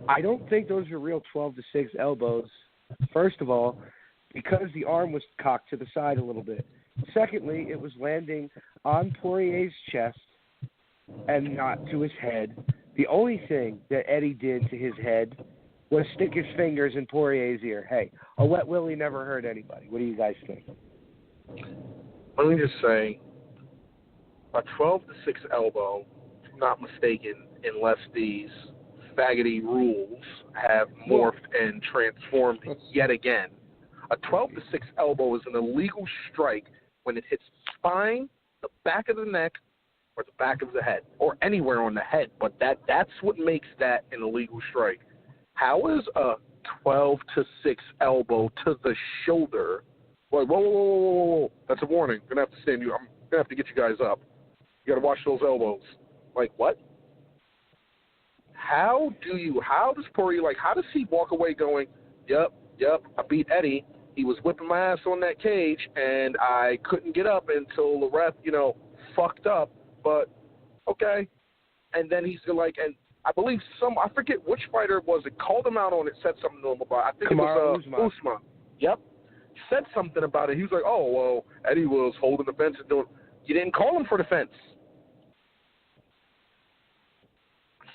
I don't think those were real 12-6 elbows, first of all, because the arm was cocked to the side a little bit. Secondly, it was landing on Poirier's chest and not to his head. The only thing that Eddie did to his head was stick his fingers in Poirier's ear. Hey, a wet willy never hurt anybody. What do you guys think? Let me just say, a 12-6 elbow, if I'm not mistaken, unless these faggoty rules have morphed and transformed yet again, a 12-6 elbow is an illegal strike when it hits the spine, the back of the neck, or the back of the head, or anywhere on the head. But that's what makes that an illegal strike. How is a 12-6 elbow to the shoulder Like, whoa. That's a warning. I'm going to have to stand you. I'm going to have to get you guys up. You got to watch those elbows. Like, what? How does he walk away going, yep, I beat Eddie. He was whipping my ass on that cage, and I couldn't get up until the ref, fucked up. But, okay. And then he's like, and I believe I forget which fighter it was, it called him out on it, said something to him about it. I think Kamaru it was Usman. Yep. Said something about it. He was like, oh, well, Eddie was holding the fence and doing. You didn't call him for the fence.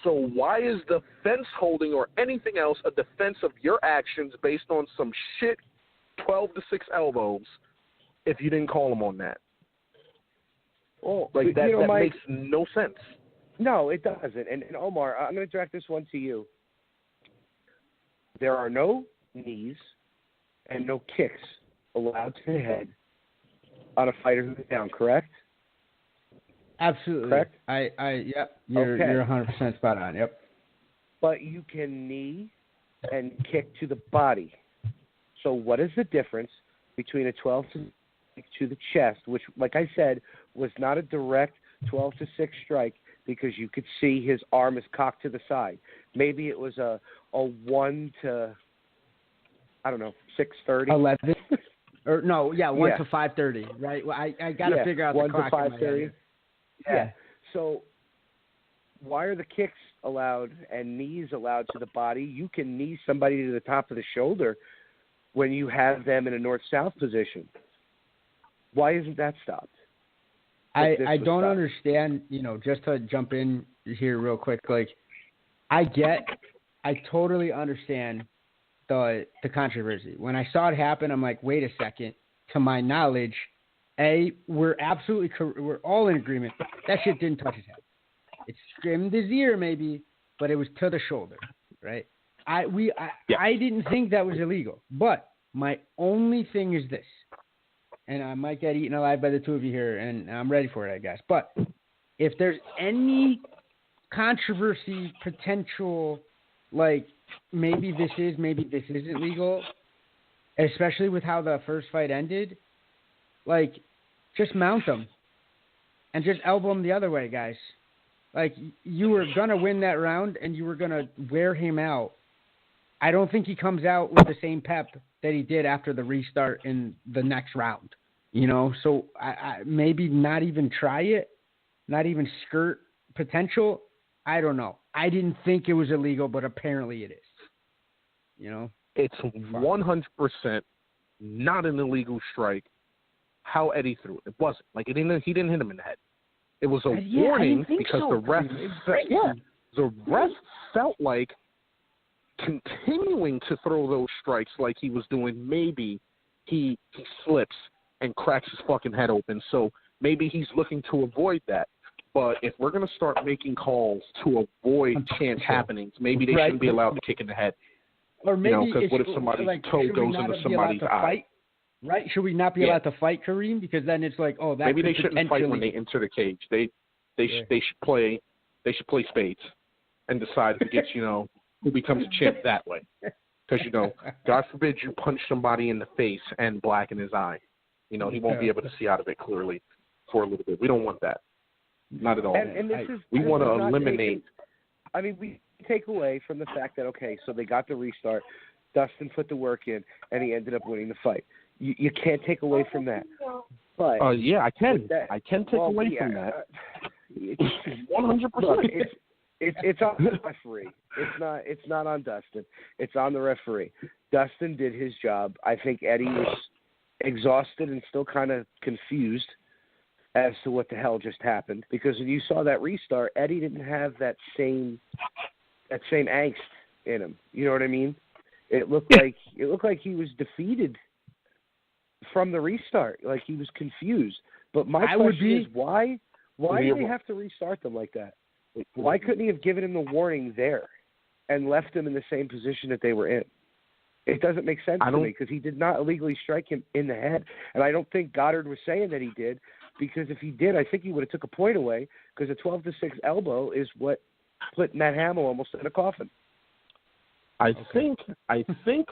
So why is the fence holding or anything else a defense of your actions based on some shit 12-6 elbows if you didn't call him on that? Well, like that makes no sense. No, it doesn't. And Omar, I'm going to direct this one to you. There are no knees and no kicks allowed to the head on a fighter who's down, correct? Absolutely. Correct? Yep. You're 100% spot on. Yep. But you can knee and kick to the body. So what is the difference between a 12 to the chest, which, like I said, was not a direct 12-6 strike because you could see his arm is cocked to the side. Maybe it was a 1 to, I don't know, 6:30. 11. Or no, 1 to 5:30, right? Well, I got to figure out the clock. 1 to 5:30. Yeah. So why are the kicks allowed and knees allowed to the body? You can knee somebody to the top of the shoulder when you have them in a north-south position. Why isn't that stopped? I don't understand, just to jump in here real quick, like I totally understand the controversy. When I saw it happen, I'm like, wait a second. To my knowledge, we're all in agreement. That shit didn't touch his head. It skimmed his ear maybe, but it was to the shoulder, right? I didn't think that was illegal. But my only thing is this, and I might get eaten alive by the two of you here, and I'm ready for it, I guess. But if there's any controversy, potential, like maybe this isn't legal, especially with how the first fight ended, like just mount them and just elbow him the other way, guys. Like you were going to win that round and you were going to wear him out. I don't think he comes out with the same pep that he did after the restart in the next round, So I maybe not even try it, not even skirt potential. I don't know. I didn't think it was illegal, but apparently it is. It's 100% not an illegal strike. How Eddie threw it. It wasn't. Like he didn't hit him in the head. It was a warning because the ref felt like continuing to throw those strikes like he was doing, maybe he slips and cracks his fucking head open. So maybe he's looking to avoid that. But if we're going to start making calls to avoid chance happenings, maybe they shouldn't be allowed to kick in the head. Or maybe because what if somebody's toe goes into somebody's eye? Fight? Right? Should we not be allowed to fight, Kareem? Because then it's like, that maybe they shouldn't fight when they enter the cage. They should play spades and decide who gets who becomes a champ that way. Because God forbid you punch somebody in the face and blacken his eye. He won't be able to see out of it clearly for a little bit. We don't want that. Not at all. And we want to eliminate. We take away from the fact that, okay, so they got the restart. Dustin put the work in, and he ended up winning the fight. You can't take away from that. But I can. I can take away from that. 100%. It's on the referee. It's not on Dustin. It's on the referee. Dustin did his job. I think Eddie was exhausted and still kind of confused as to what the hell just happened, because when you saw that restart, Eddie didn't have that same angst in him. You know what I mean? It looked like he was defeated from the restart. Like he was confused. But my question is why do they have to restart them like that? Why couldn't he have given him the warning there and left him in the same position that they were in? It doesn't make sense to me because he did not illegally strike him in the head. And I don't think Goddard was saying that he did, because if he did, I think he would have took a point away, because a 12-6 elbow is what put Matt Hamill almost in a coffin. I think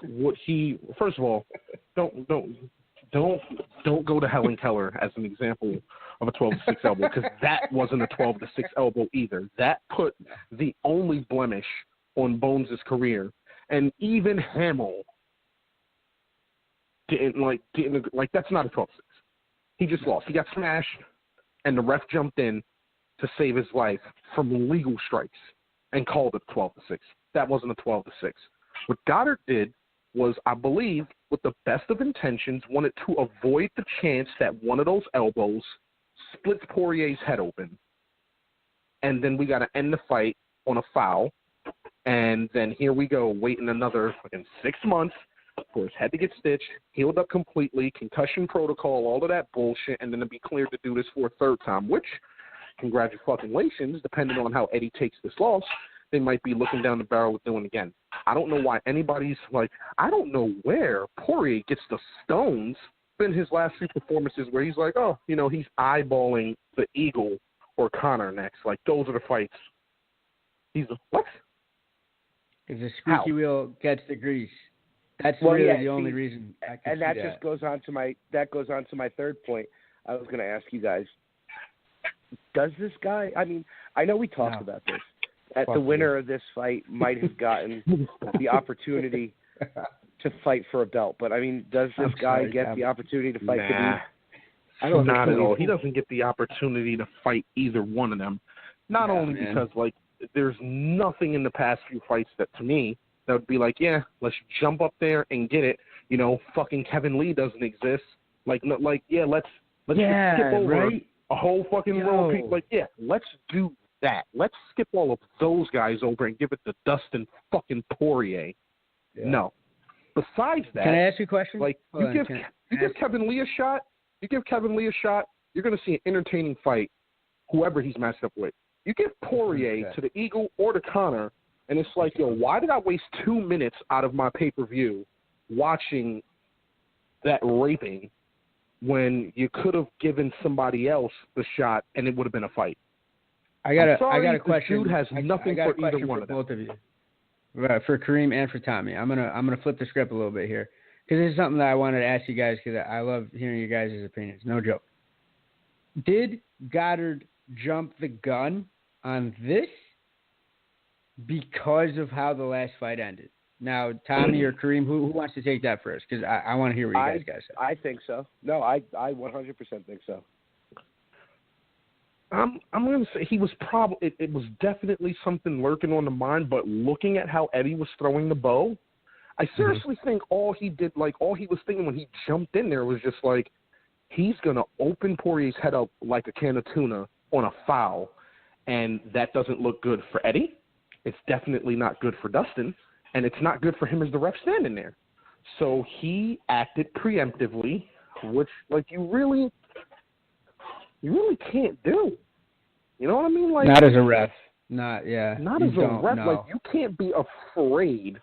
what he, first of all, don't don't go to Helen Keller as an example of a 12-6 elbow, because that wasn't a 12-6 elbow either. That put the only blemish on Bones' career, and even Hamill didn't that's not a 12-6. He just lost. He got smashed, and the ref jumped in to save his life from legal strikes and called it 12-6. That wasn't a 12-6. What Goddard did was, I believe, with the best of intentions, wanted to avoid the chance that one of those elbows splits Poirier's head open, and then we got to end the fight on a foul, and then here we go, waiting another 6 months for his head to get stitched, healed up completely, concussion protocol, all of that bullshit, and then to be cleared to do this for a third time, which, congratulations, depending on how Eddie takes this loss, they might be looking down the barrel of doing again. I don't know why anybody's I don't know where Poirier gets the stones in his last few performances where he's like, oh, he's eyeballing the Eagle or Conor next. Those are the fights. He's what? Because the squeaky wheel gets the grease. That's the only reason I can see that. And that goes on to my third point. I was going to ask you guys, does this guy, I know we talked about this, that the winner of this fight might have gotten the opportunity to fight for a belt. But, does this guy get the opportunity to fight for the... I don't Not at all. He doesn't get the opportunity to fight either one of them. Not only because, there's nothing in the past few fights that, to me, that would be let's jump up there and get it. Fucking Kevin Lee doesn't exist. Let's just skip over a whole fucking row of people. Let's do that. Let's skip all of those guys over and give it to Dustin fucking Poirier. Yeah. No. Besides that, can I ask you a question? You give Kevin Lee a shot. You give Kevin Lee a shot. You're going to see an entertaining fight, whoever he's matched up with. You give Poirier to the Eagle or to Conor, and it's why did I waste 2 minutes out of my pay-per-view watching that raping when you could have given somebody else the shot and it would have been a fight? I got a question. Dude has nothing for either one of them. Both of you, for Kareem and for Tommy. I'm gonna flip the script a little bit here because this is something that I wanted to ask you guys because I love hearing you guys' opinions. No joke. Did Goddard jump the gun on this because of how the last fight ended? Now, Tommy or Kareem, who wants to take that first? Because I want to hear what you guys say. I think so. No, I 100% think so. I'm going to say he was probably – it was definitely something lurking on the mind, but looking at how Eddie was throwing the bow, I seriously think all he did, all he was thinking when he jumped in there was just he's going to open Poirier's head up like a can of tuna on a foul, and that doesn't look good for Eddie. It's definitely not good for Dustin, and it's not good for him as the ref standing there. So he acted preemptively, which, you really can't do. You know what I mean? Not as a ref. Not as a ref. No. You can't be afraid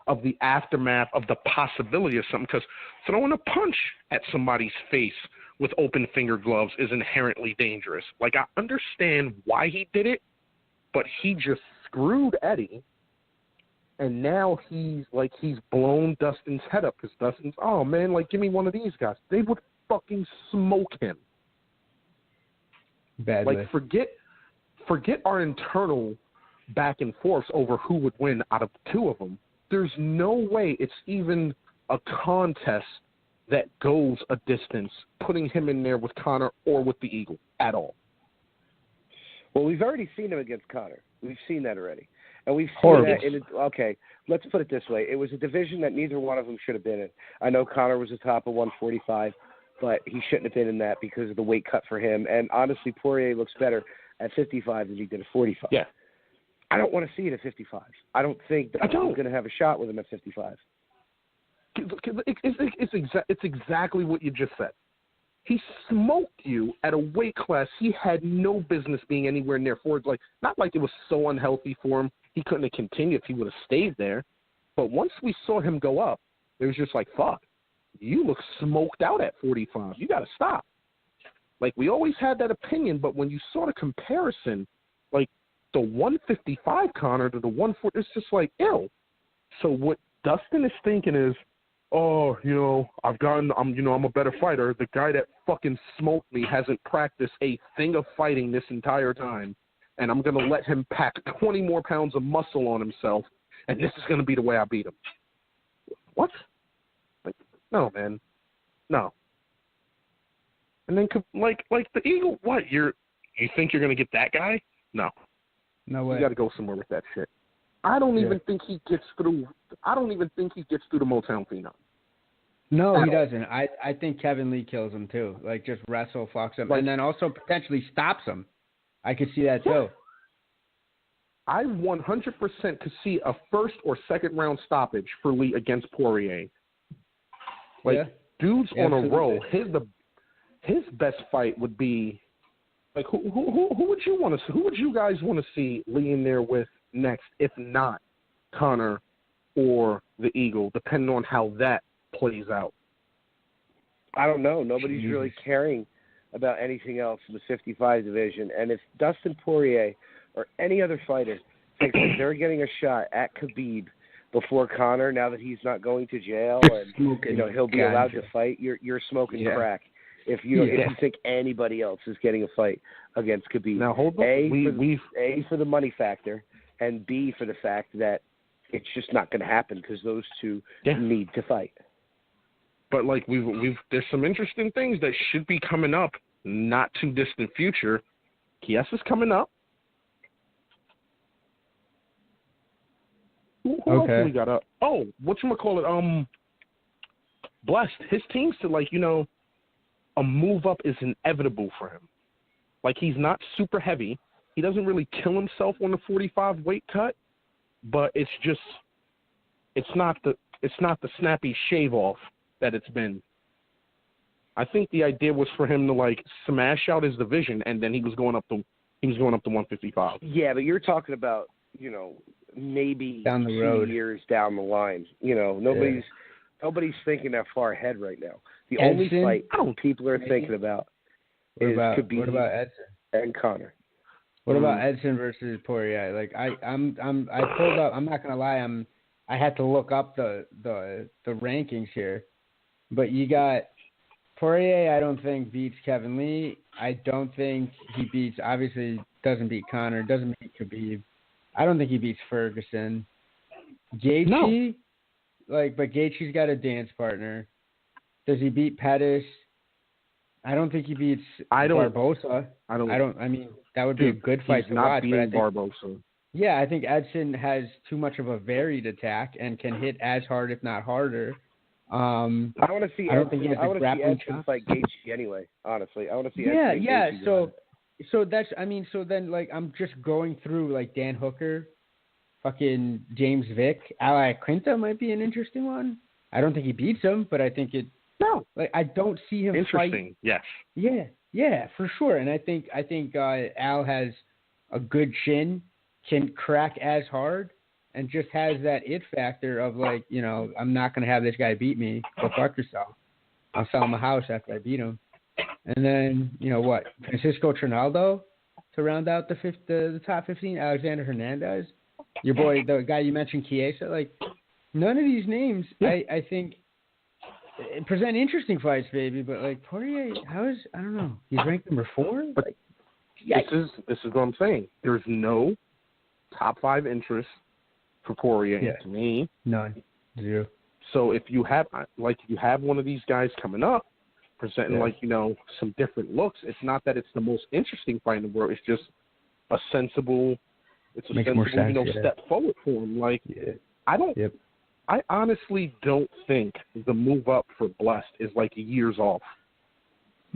of the aftermath of the possibility of something, because throwing a punch at somebody's face with open finger gloves is inherently dangerous. I understand why he did it, but he just screwed Eddie, and now he's blown Dustin's head up because Dustin's, oh man, give me one of these guys. They would fucking smoke him. Badly. Forget our internal back and forth over who would win out of the two of them. There's no way it's even a contest that goes a distance, putting him in there with Conor or with the Eagle at all. Well, we've already seen him against Conor. We've seen that already. And we've seen that okay, let's put it this way. It was a division that neither one of them should have been in. I know Conor was the top of 145, but he shouldn't have been in that because of the weight cut for him. And honestly, Poirier looks better at 55 than he did at 45. Yeah. I don't want to see it at 55. I don't think that I'm going to have a shot with him at 55. It's exactly what you just said. He smoked you at a weight class he had no business being anywhere near for. Not like it was so unhealthy for him he couldn't have continued if he would have stayed there. But once we saw him go up, it was just fuck, you look smoked out at 45. You got to stop. We always had that opinion, but when you saw the comparison, the 155 Conor to the 140, it's just ew. So what Dustin is thinking is, oh, I'm a better fighter. The guy that fucking smoked me hasn't practiced a thing of fighting this entire time, and I'm going to let him pack 20 more pounds of muscle on himself, and this is going to be the way I beat him. What? Like, no, man. No. And then, like the Eagle, what? You think you're going to get that guy? No. No way. You got to go somewhere with that shit. I don't even think he gets through. I don't even think he gets through the Motown Phenom. No, he doesn't. I think Kevin Lee kills him too. Like just wrestle, fucks him, and then also potentially stops him. I could see that too. I 100% could see a first or second round stoppage for Lee against Poirier. Dudes on a roll. His best fight would be like who would you want to see? Who would you guys want to see Lee in there with next, if not Conor or the Eagle, depending on how that plays out? I don't know. Nobody's really caring about anything else in the 55 division. And if Dustin Poirier or any other fighter thinks that they're getting a shot at Khabib before Conor, now that he's not going to jail and he'll be allowed to fight, you're smoking crack. If you think anybody else is getting a fight against Khabib, now hold on. A for the money factor, and B for the fact that it's just not going to happen because those two need to fight. But like there's some interesting things that should be coming up, not too distant future. Kiesa's coming up. Who else do we got up? Oh, whatchamacallit? Blessed. His team said a move up is inevitable for him. Like he's not super heavy. He doesn't really kill himself on the 45 weight cut, but it's not the snappy shave off that it's been. I think the idea was for him to smash out his division, and then he was going up to 155. Yeah, but you're talking about maybe down the road, 2 years down the line. Nobody's thinking that far ahead right now. The only fight people are thinking about is Khabib. What about Edson and Conor? What about Edson versus Poirier? I pulled up. I'm not gonna lie. I had to look up the rankings here, but you got Poirier. I don't think beats Kevin Lee. I don't think he doesn't beat Conor. Doesn't beat Khabib. I don't think he beats Ferguson. Gaethje. No. But Gaethje's got a dance partner. Does he beat Pettis? I don't think he beats Barbosa. I mean, that would be a good fight to watch. He's not beating Barbosa. Yeah, I think Edson has too much of a varied attack and can hit as hard, if not harder. I want to see. I want to see Edson fight Gaethje anyway. Honestly, I want to see. Edson Gaethje So that's. I mean, so then I'm just going through Dan Hooker. Fucking James Vick. Al Quinta might be an interesting one. I don't think he beats him, but I think it. No. I don't see him interesting. Fight. Yes. Yeah, for sure. And I think Al has a good chin, can crack as hard, and just has that it factor of I'm not gonna have this guy beat me. Go fuck yourself. I'll sell him a house after I beat him. And then Francisco Trinaldo to round out the top 15. Alexander Hernandez. Your boy, the guy you mentioned, Chiesa. None of these names, I think, present interesting fights, baby. But Poirier, I don't know. He's ranked number 4. But this is what I'm saying. There's no top 5 interest for Poirier to me. None. 0. So if you have one of these guys coming up, presenting some different looks, it's not that it's the most interesting fight in the world. It's just a sensible. It's a sensible, step forward for him. I honestly don't think the move up for Blessed is years off.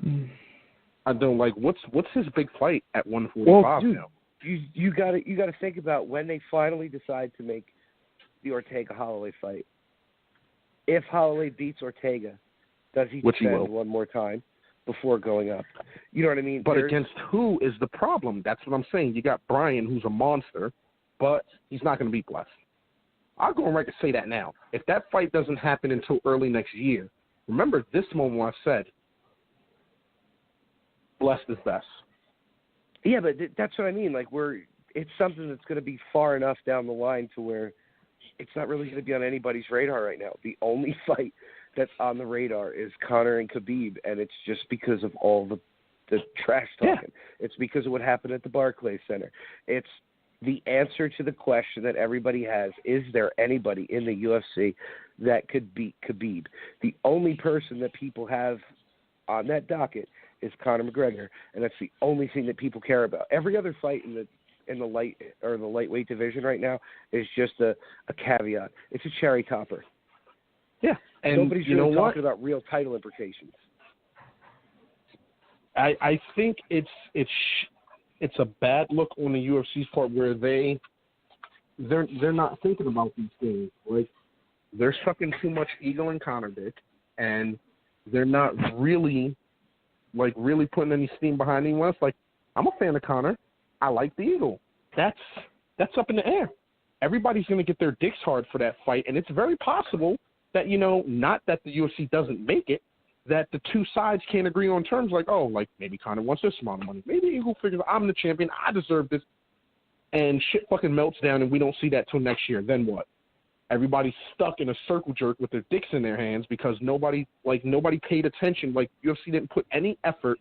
I don't what's his big fight at 145 now? You got to think about when they finally decide to make the Ortega Holloway fight. If Holloway beats Ortega, does he defend one more time before going up? You know what I mean? But against who is the problem? That's what I'm saying. You got Brian, who's a monster, but he's not going to beat Blessed. I'll go on record to say that now. If that fight doesn't happen until early next year, remember this moment when I said Blessed is best. Yeah, but that's what I mean. It's something that's going to be far enough down the line to where it's not really going to be on anybody's radar right now. The only fight that's on the radar is Conor and Khabib, and it's just because of all the trash talking. Yeah. It's because of what happened at the Barclays Center. It's the answer to the question that everybody has: is there anybody in the UFC that could beat Khabib? The only person that people have on that docket is Conor McGregor, and that's the only thing that people care about. Every other fight in the light or the lightweight division right now is just a caveat. It's a cherry topper. Yeah, and nobody's really talking about real title implications. I think it's a bad look on the UFC's part where they're not thinking about these things. Like, they're sucking too much ego in Conor dick, and they're not really putting any steam behind anyone else. Like, I'm a fan of Conor. I like the Eagle. That's up in the air. Everybody's going to get their dicks hard for that fight, and it's very possible that, not that the UFC doesn't make it, that the two sides can't agree on terms like, oh, like maybe Conor wants this amount of money. Maybe Eagle figures I'm the champion. I deserve this. And shit fucking melts down, and we don't see that till next year. Then what? Everybody's stuck in a circle jerk with their dicks in their hands because nobody paid attention. Like, UFC didn't put any effort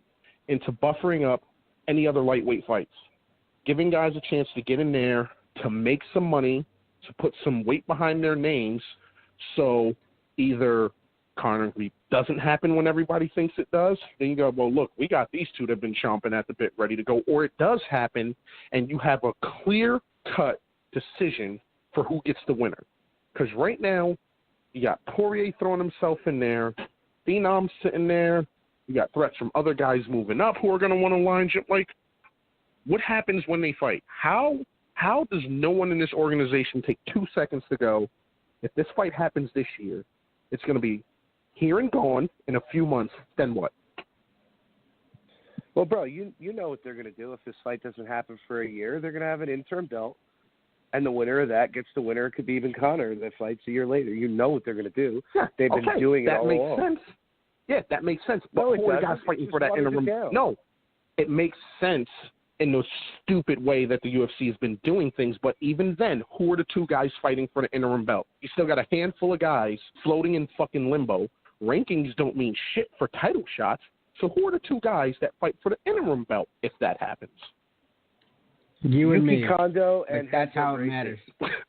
into buffering up any other lightweight fights, giving guys a chance to get in there, to make some money, to put some weight behind their names. So either Conor doesn't happen when everybody thinks it does, then you go, well, look, we got these two that have been chomping at the bit ready to go. Or it does happen, and you have a clear-cut decision for who gets the winner. Because right now, you got Poirier throwing himself in there, Phenom sitting there, you got threats from other guys moving up who are going to want to line jump. Like, what happens when they fight? How does no one in this organization take 2 seconds to go, if this fight happens this year, it's going to be here and gone in a few months, then what? Well, bro, you know what they're going to do if this fight doesn't happen for a year. They're going to have an interim belt, and the winner of that gets the winner of Khabib and Conor that fights a year later. You know what they're going to do. Yeah, they've been doing it all along. That makes sense. Yeah, that makes sense. But who are the guys fighting for that interim? No, it makes sense in the stupid way that the UFC has been doing things. But even then, who are the two guys fighting for the interim belt? You still got a handful of guys floating in fucking limbo. Rankings don't mean shit for title shots. So who are the two guys that fight for the interim belt if that happens? You and me. Kondo and that's how it matters.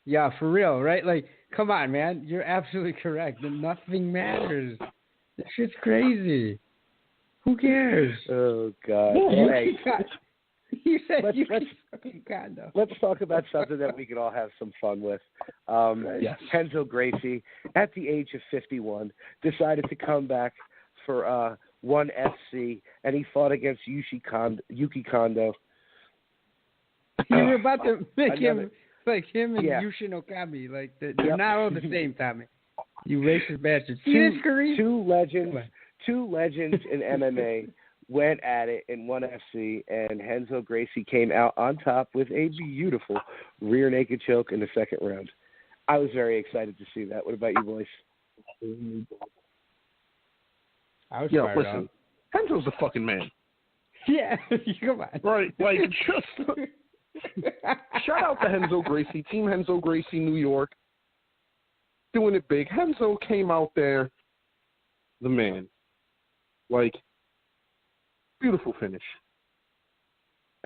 Yeah, for real, right? Like, come on, man. You're absolutely correct. Nothing matters. This shit's crazy. Who cares? Oh, God. You said fucking Kondo. Let's talk about something that we could all have some fun with. Yes. Renzo Gracie, at the age of 51, decided to come back for ONE FC, and he fought against Yuki Kondo. You were about to make him like him and Yushin Okami. Like, they're not all the same, Tommy. You racist bastard. Two legends in MMA went at it in ONE FC, and Renzo Gracie came out on top with a beautiful rear naked choke in the second round. I was very excited to see that. What about you boys? I was listen, Renzo's a fucking man. Yeah, come on. Right, like, just shout out to Renzo Gracie, Team Renzo Gracie, New York, doing it big. Renzo came out there, the man, like, beautiful finish.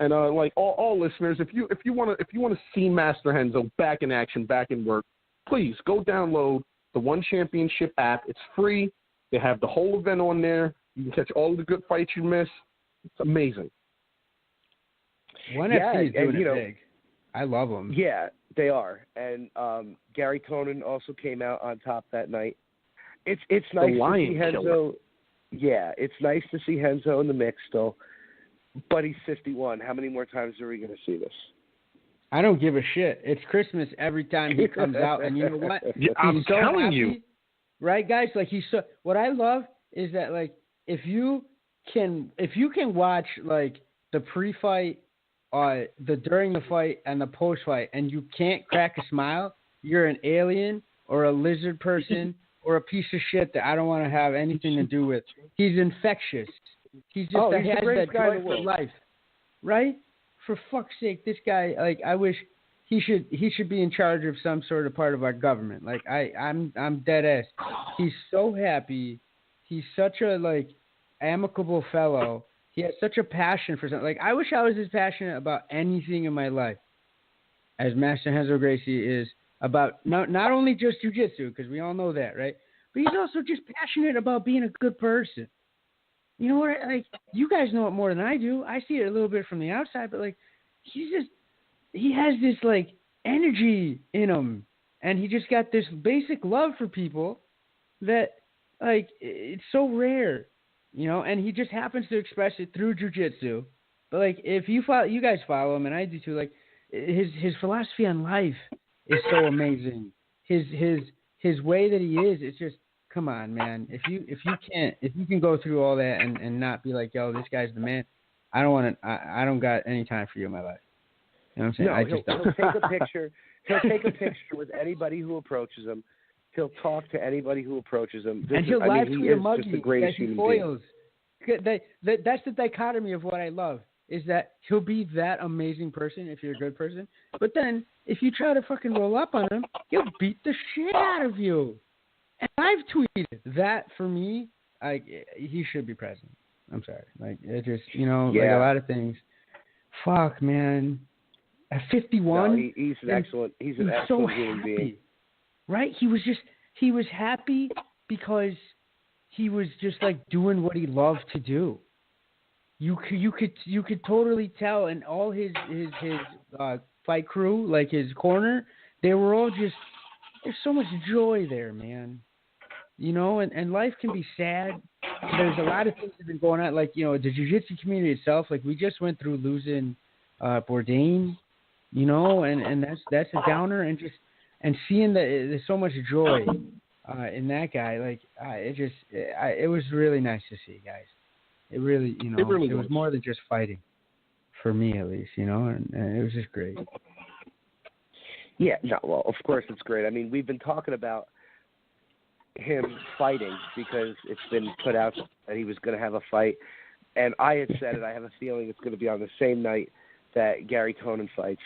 And like all listeners, if you want to see Master Renzo back in action, back in work, please go download the ONE Championship app. It's free. They have the whole event on there. You can catch all the good fights you miss. It's amazing. ONE FC is doing it big. I love them. Yeah, they are. And Gary Tonin also came out on top that night. It's nice to see Renzo. Yeah, it's nice to see Renzo in the mix still. But he's 51. How many more times are we going to see this? I don't give a shit. It's Christmas every time he comes out. And you know what? Yeah, I'm so telling happy, you. Right, guys? Like, what I love is that, like, if you can watch, like, the pre-fight, the during the fight, and the post-fight, and you can't crack a smile, you're an alien or a lizard person or a piece of shit that I don't want to have anything to do with. He's infectious. He's just a head that joy for life. Right? For fuck's sake, this guy, like, I wish he should be in charge of some sort of part of our government. Like I'm dead ass. He's so happy. He's such a like amicable fellow. He has such a passion for something. Like I wish I was as passionate about anything in my life as Master Renzo Gracie is about not only just jiu-jitsu, because we all know that, right? But he's also just passionate about being a good person. You know what? Like you guys know it more than I do. I see it a little bit from the outside, but like he has this like energy in him, and he just got this basic love for people that like it's so rare, you know. And he just happens to express it through jiu-jitsu. But like if you guys follow him, and I do too. Like his philosophy on life is so amazing. His way that he is, it's just come on, man. If you can go through all that and not be like, yo, this guy's the man. I don't got any time for you in my life. You know what I'm saying? No, he'll take a picture. He'll take a picture with anybody who approaches him. He'll talk to anybody who approaches him. And he'll live tweet a mug just the greatest human being. That's the dichotomy of what I love, is that he'll be that amazing person if you're a good person. But then if you try to fucking roll up on him, he'll beat the shit out of you. And I've tweeted that for me, he should be president. I'm sorry. Like, it just, you know, like a lot of things. Fuck, man. At 51, no, he's an excellent human being. Right? He was happy because he was just like doing what he loved to do. You could totally tell, and all his fight crew, like his corner, they were all just, there's so much joy there, man. You know, and life can be sad. There's a lot of things that have been going on, like, you know, the jiu-jitsu community itself. Like, we just went through losing Bourdain, you know, and that's a downer. And seeing that there's so much joy in that guy, like, it was really nice to see, guys. It really, you know, it was more than just fighting, for me at least, you know, and it was just great. Yeah, no, well, of course it's great. I mean, we've been talking about him fighting because it's been put out that he was going to have a fight, and I had said it. I have a feeling it's going to be on the same night that Gary Tonin fights,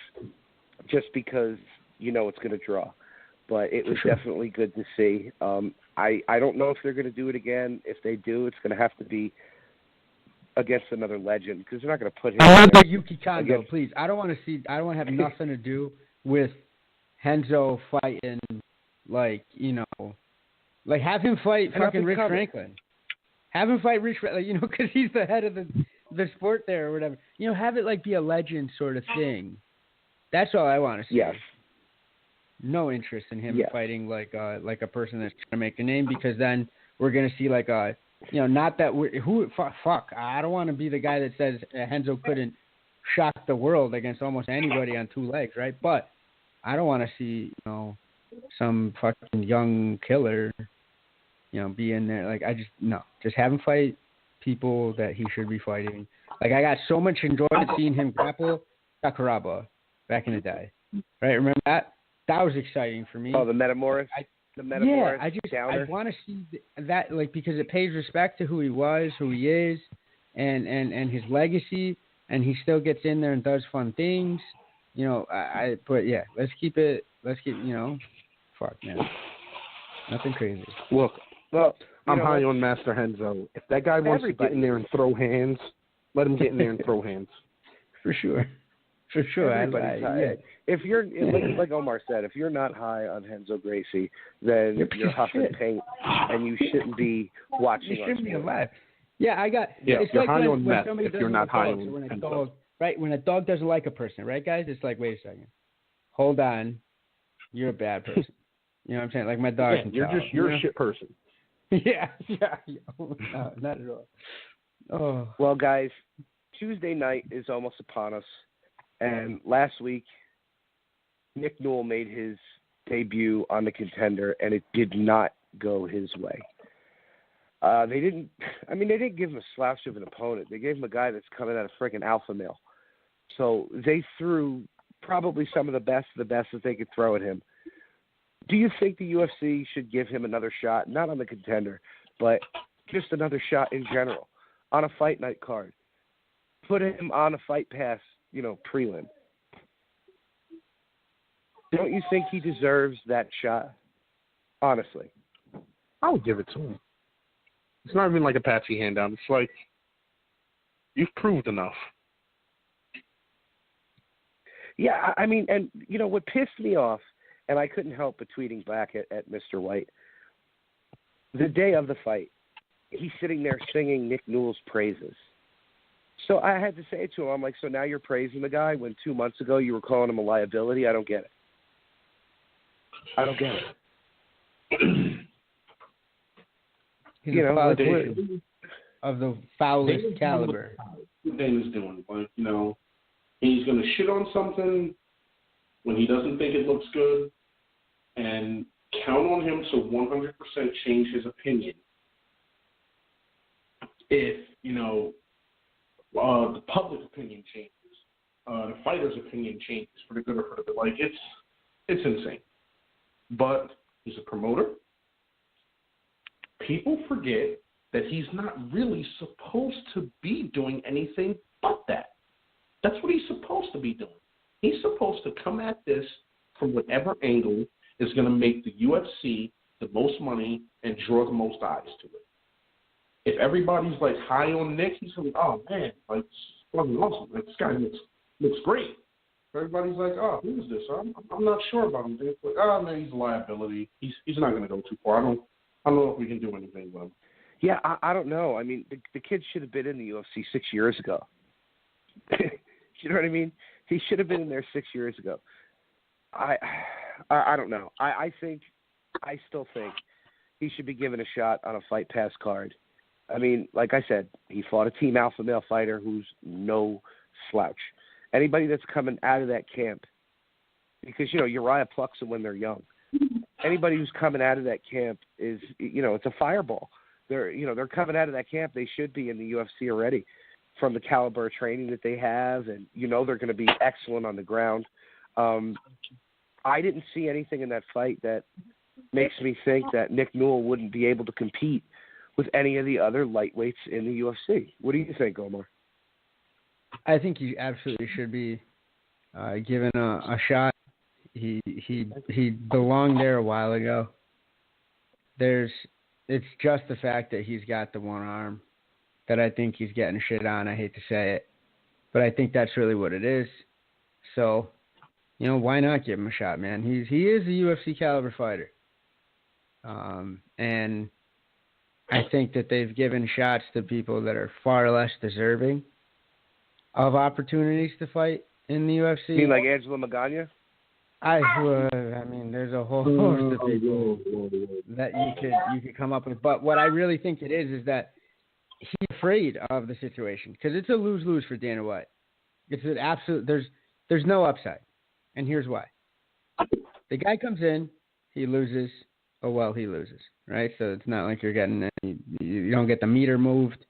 just because you know it's going to draw. But it was definitely good to see. I don't know if they're going to do it again. If they do, it's going to have to be against another legend, because they're not going to put him. I want the Yuki Kondo, please. I don't want to have nothing to do with Renzo fighting, like, you know. Like, have him fight fucking Rich Franklin. Have him fight Rich Franklin, you know, because he's the head of the sport there or whatever. You know, have it, like, be a legend sort of thing. That's all I want to see. Yes. No interest in him fighting, like a person that's trying to make a name, because then we're going to see, like, you know, not that fuck. I don't want to be the guy that says Renzo couldn't shock the world against almost anybody on two legs, right? But I don't want to see, you know, some fucking young killer, you know, be in there. Like, just have him fight people that he should be fighting. Like, I got so much enjoyment seeing him grapple Sakuraba back in the day, right? Remember that? That was exciting for me. Oh, the Metamoris? Yeah, I want to see that, like, because it pays respect to who he was, who he is, and his legacy, and he still gets in there and does fun things, you know. But yeah, let's keep, you know, fuck, man, nothing crazy. Look, I'm high on Master Renzo. If that guy wants to get in there and throw hands, let him get in there and throw hands. For sure. Everybody's high. If you're, like Omar said, if you're not high on Renzo Gracie, then you're huffing paint, and you shouldn't be watching. You shouldn't be alive. Yeah, it's you're like high when on meth somebody if you're not high on Renzo. Right, when a dog doesn't like a person, right, guys? It's like, wait a second, hold on, you're a bad person. You know what I'm saying? Like my dog. You're a shit person. Yeah. No, not at all. Oh. Well, guys, Tuesday night is almost upon us. And last week, Nick Newell made his debut on the Contender, and it did not go his way. They didn't give him a slouch of an opponent. They gave him a guy that's coming out of freaking alpha male. So they threw probably some of the best that they could throw at him. Do you think the UFC should give him another shot, not on the Contender, but just another shot in general, on a fight night card? Put him on a fight pass, you know, prelim. Don't you think he deserves that shot? Honestly. I would give it to him. It's not even like a patsy hand down. It's like, you've proved enough. Yeah, I mean, and, you know, what pissed me off, and I couldn't help but tweeting back at Mr. White, the day of the fight, he's sitting there singing Nick Newell's praises. So I had to say to him, I'm like, so now you're praising the guy when 2 months ago you were calling him a liability? I don't get it. I don't get it. He's a politician of the foulest caliber. What Dana's doing, like, you know, he's going to shit on something when he doesn't think it looks good, and count on him to 100% change his opinion if, you know, the public opinion changes, the fighter's opinion changes for the good or for the bad. Like, it's insane. But he's a promoter. People forget that he's not really supposed to be doing anything but that. That's what he's supposed to be doing. He's supposed to come at this from whatever angle is going to make the UFC the most money and draw the most eyes to it. If everybody's like high on Nick, he's going to be, oh man, like, it's fucking awesome. Like, this guy looks great. If everybody's like, oh, who's this? I'm not sure about him. It's like, oh man, he's a liability. He's not going to go too far. I don't know if we can do anything with him. Yeah, I don't know. I mean, the kid should have been in the UFC 6 years ago. You know what I mean? He should have been in there 6 years ago. I don't know. I still think he should be given a shot on a Fight Pass card. I mean, like I said, he fought a team alpha male fighter who's no slouch. Anybody that's coming out of that camp, because, you know, Uriah plucks them when they're young. Anybody who's coming out of that camp is, you know, it's a fireball. They're coming out of that camp. They should be in the UFC already from the caliber of training that they have, and, you know, they're going to be excellent on the ground. I didn't see anything in that fight that makes me think that Nick Newell wouldn't be able to compete with any of the other lightweights in the UFC. What do you think, Omar? I think he absolutely should be given a shot. He belonged there a while ago. It's just the fact that he's got the one arm that I think he's getting shit on. I hate to say it, but I think that's really what it is. So, you know, why not give him a shot, man? He is a UFC caliber fighter. And I think that they've given shots to people that are far less deserving of opportunities to fight in the UFC. You mean like Angela Magana? I mean, there's a whole host of people that you could come up with. But what I really think it is that he's afraid of the situation because it's a lose-lose for Dana White. It's an absolute. There's no upside, and here's why. The guy comes in, he loses. Oh well, he loses, right? So it's not like you're getting you don't get the meter moved.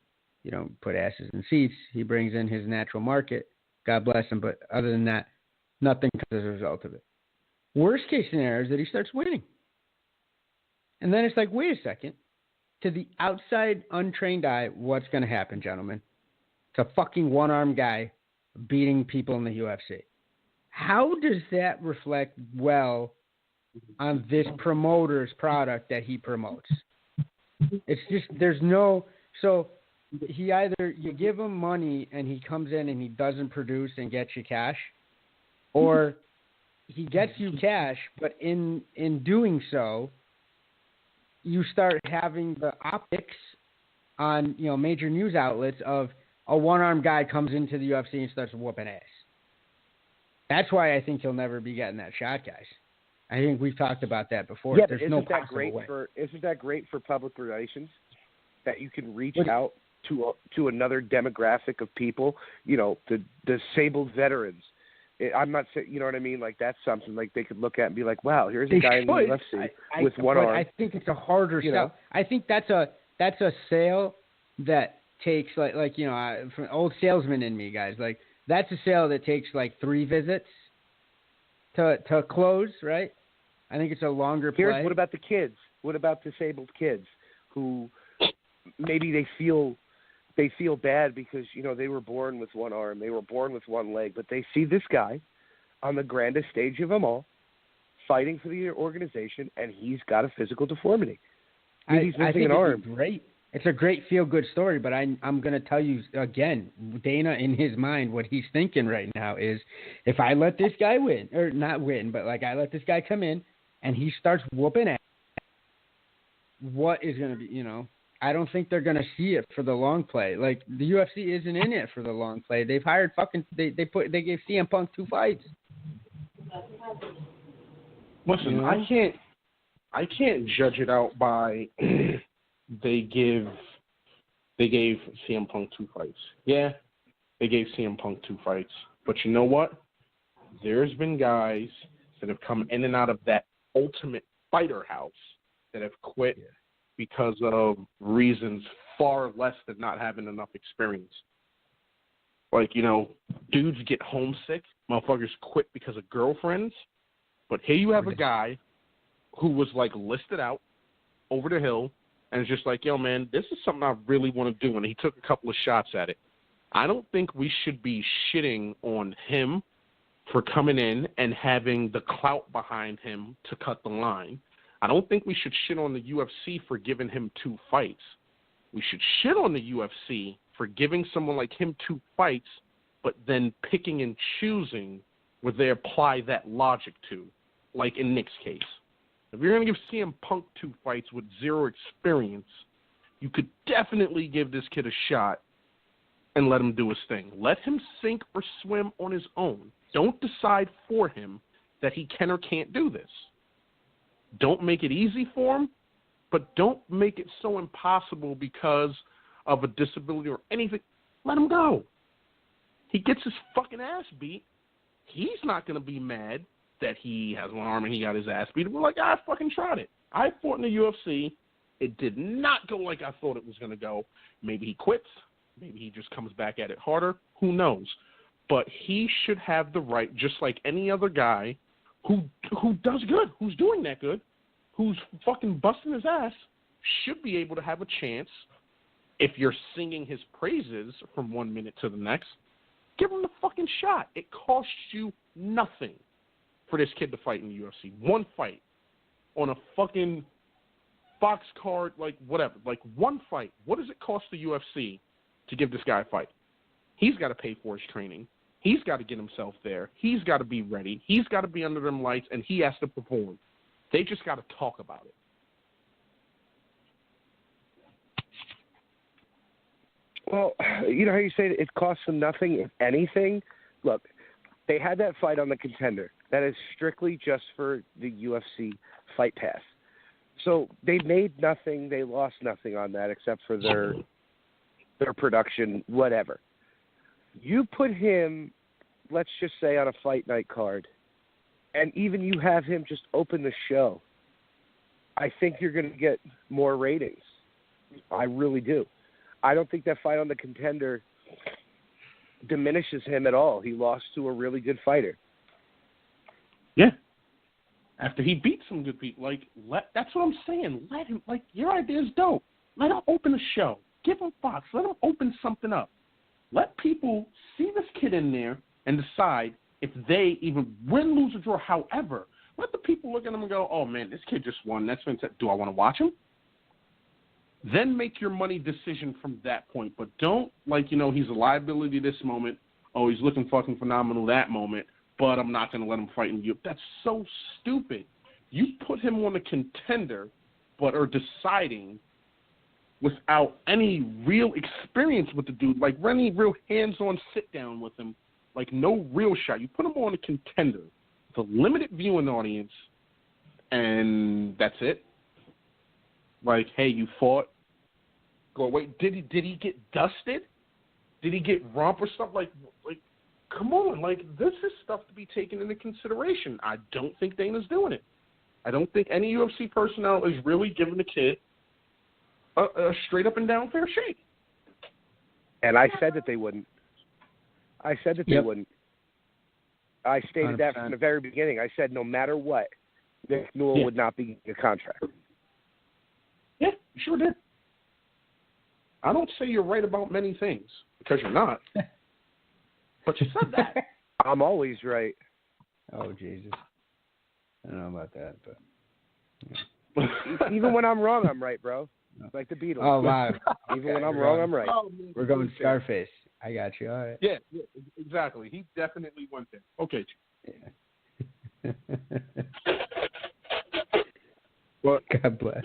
You don't put asses in seats. He brings in his natural market. God bless him. But other than that, nothing comes as a result of it. Worst case scenario is that he starts winning. And then it's like, wait a second. To the outside, untrained eye, what's going to happen, gentlemen? It's a fucking one-armed guy beating people in the UFC. How does that reflect well on this promoter's product that he promotes? It's just, there's no... So he either, you give him money and he comes in and he doesn't produce and gets you cash, or he gets you cash, but in doing so, you start having the optics on, you know, major news outlets of a one-armed guy comes into the UFC and starts whooping ass. That's why I think he'll never be getting that shot, guys. I think we've talked about that before. Yeah, There's but no isn't that possible great way. isn't that great for public relations that you can reach out to another demographic of people? You know, the disabled veterans. I'm not saying, you know what I mean? Like, that's something like they could look at and be like, wow, here's a guy in the UFC with one arm. I think it's a harder sell. I think that's a sale that takes like you know, from old salesman in me, guys. Like, that's a sale that takes like 3 visits to close, right? I think it's a longer play. What about the kids? What about disabled kids who maybe they feel bad because, you know, they were born with one arm, they were born with one leg, but they see this guy on the grandest stage of them all, fighting for the organization, and he's got a physical deformity. I He's missing think an arm. It's great. It's a great feel-good story, but I'm going to tell you again, Dana, in his mind, what he's thinking right now is, if I let this guy win, or not win, but like I let this guy come in, and he starts whooping ass, what is going to be, I don't think they're going to see it for the long play. Like, the UFC isn't in it for the long play. They've hired they gave CM Punk 2 fights. Listen, I can't judge it out by they gave CM Punk 2 fights. Yeah, they gave CM Punk 2 fights. But you know what? There's been guys that have come in and out of that Ultimate Fighter house that have quit because of reasons far less than not having enough experience. Like, dudes get homesick. Motherfuckers quit because of girlfriends. But here you have a guy who was, listed out over the hill and is just like, yo, man, this is something I really want to do. And he took a couple of shots at it. I don't think we should be shitting on him for coming in and having the clout behind him to cut the line. I don't think we should shit on the UFC for giving him 2 fights. We should shit on the UFC for giving someone like him 2 fights, but then picking and choosing where they apply that logic to, like in Nick's case. If you're going to give CM Punk 2 fights with 0 experience, you could definitely give this kid a shot and let him do his thing. Let him sink or swim on his own. Don't decide for him that he can or can't do this. Don't make it easy for him, but don't make it so impossible because of a disability or anything. Let him go. He gets his fucking ass beat. He's not going to be mad that he has an arm and he got his ass beat. We're like, I fucking tried it. I fought in the UFC. It did not go like I thought it was going to go. Maybe he quits. Maybe he just comes back at it harder. Who knows? But he should have the right, just like any other guy who does good, who's doing that good, who's fucking busting his ass, should be able to have a chance. If you're singing his praises from one minute to the next, give him the fucking shot. It costs you nothing for this kid to fight in the UFC. 1 fight on a fucking Fox card, whatever. 1 fight. What does it cost the UFC to give this guy a fight? He's got to pay for his training. He's got to get himself there. He's got to be ready. He's got to be under them lights, and he has to perform. They just got to talk about it. Well, you know how you say it costs them nothing, if anything? Look, they had that fight on the Contender. That is strictly just for the UFC Fight Pass. So they made nothing. They lost nothing on that except for their production, whatever. You put him, let's just say, on a fight night card, and even you have him just open the show, I think you're going to get more ratings. I really do. I don't think that fight on the Contender diminishes him at all. He lost to a really good fighter. Yeah. After he beat some good people. That's what I'm saying. Let him, your idea is dope. Let him open a show. Give him Fox. Let him open something up. Let people see this kid in there and decide if they even win, lose, or draw. However, let the people look at him and go, oh, man, this kid just won. That's fantastic. Do I want to watch him? Then make your money decision from that point. But don't, he's a liability this moment. Oh, he's looking fucking phenomenal that moment, but I'm not going to let him fight in you. That's so stupid. You put him on a Contender, but are deciding without any real experience with the dude, any real hands-on sit-down with him, no real shot. You put him on a Contender with a limited viewing audience, and that's it. Hey, you fought. Go away. Did he get dusted? Did he get romped or stuff? Come on. This is stuff to be taken into consideration. I don't think Dana's doing it. I don't think any UFC personnel is really giving the kid a straight up and down fair shake. And I said that they wouldn't. I said that they wouldn't. I stated 100%. That from the very beginning. I said no matter what, Nick Newell would not be a contract. Yeah, you sure did. I don't say you're right about many things, because you're not. But you said that. I'm always right. Oh, Jesus. I don't know about that, but Even when I'm wrong, I'm right, bro. Like the Beatles. Oh, wow. Even when I'm wrong, I'm right. Oh, man. We're going Scarface. I got you. All right. Yeah, exactly. He definitely went there. Okay. Yeah. But God bless.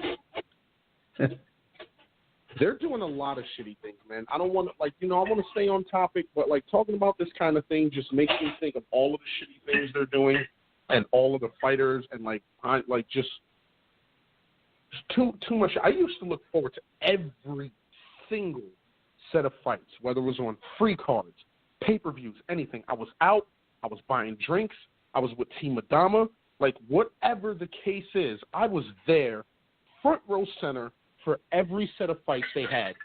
they're doing a lot of shitty things, man. I don't want to, I want to stay on topic, but, talking about this kind of thing just makes me think of all of the shitty things they're doing and all of the fighters and, just too much. I used to look forward to every single set of fights, whether it was on free cards, pay-per-views, anything. I was out. I was buying drinks. I was with Team Adama. Whatever the case is, I was there, front row center, for every set of fights they had.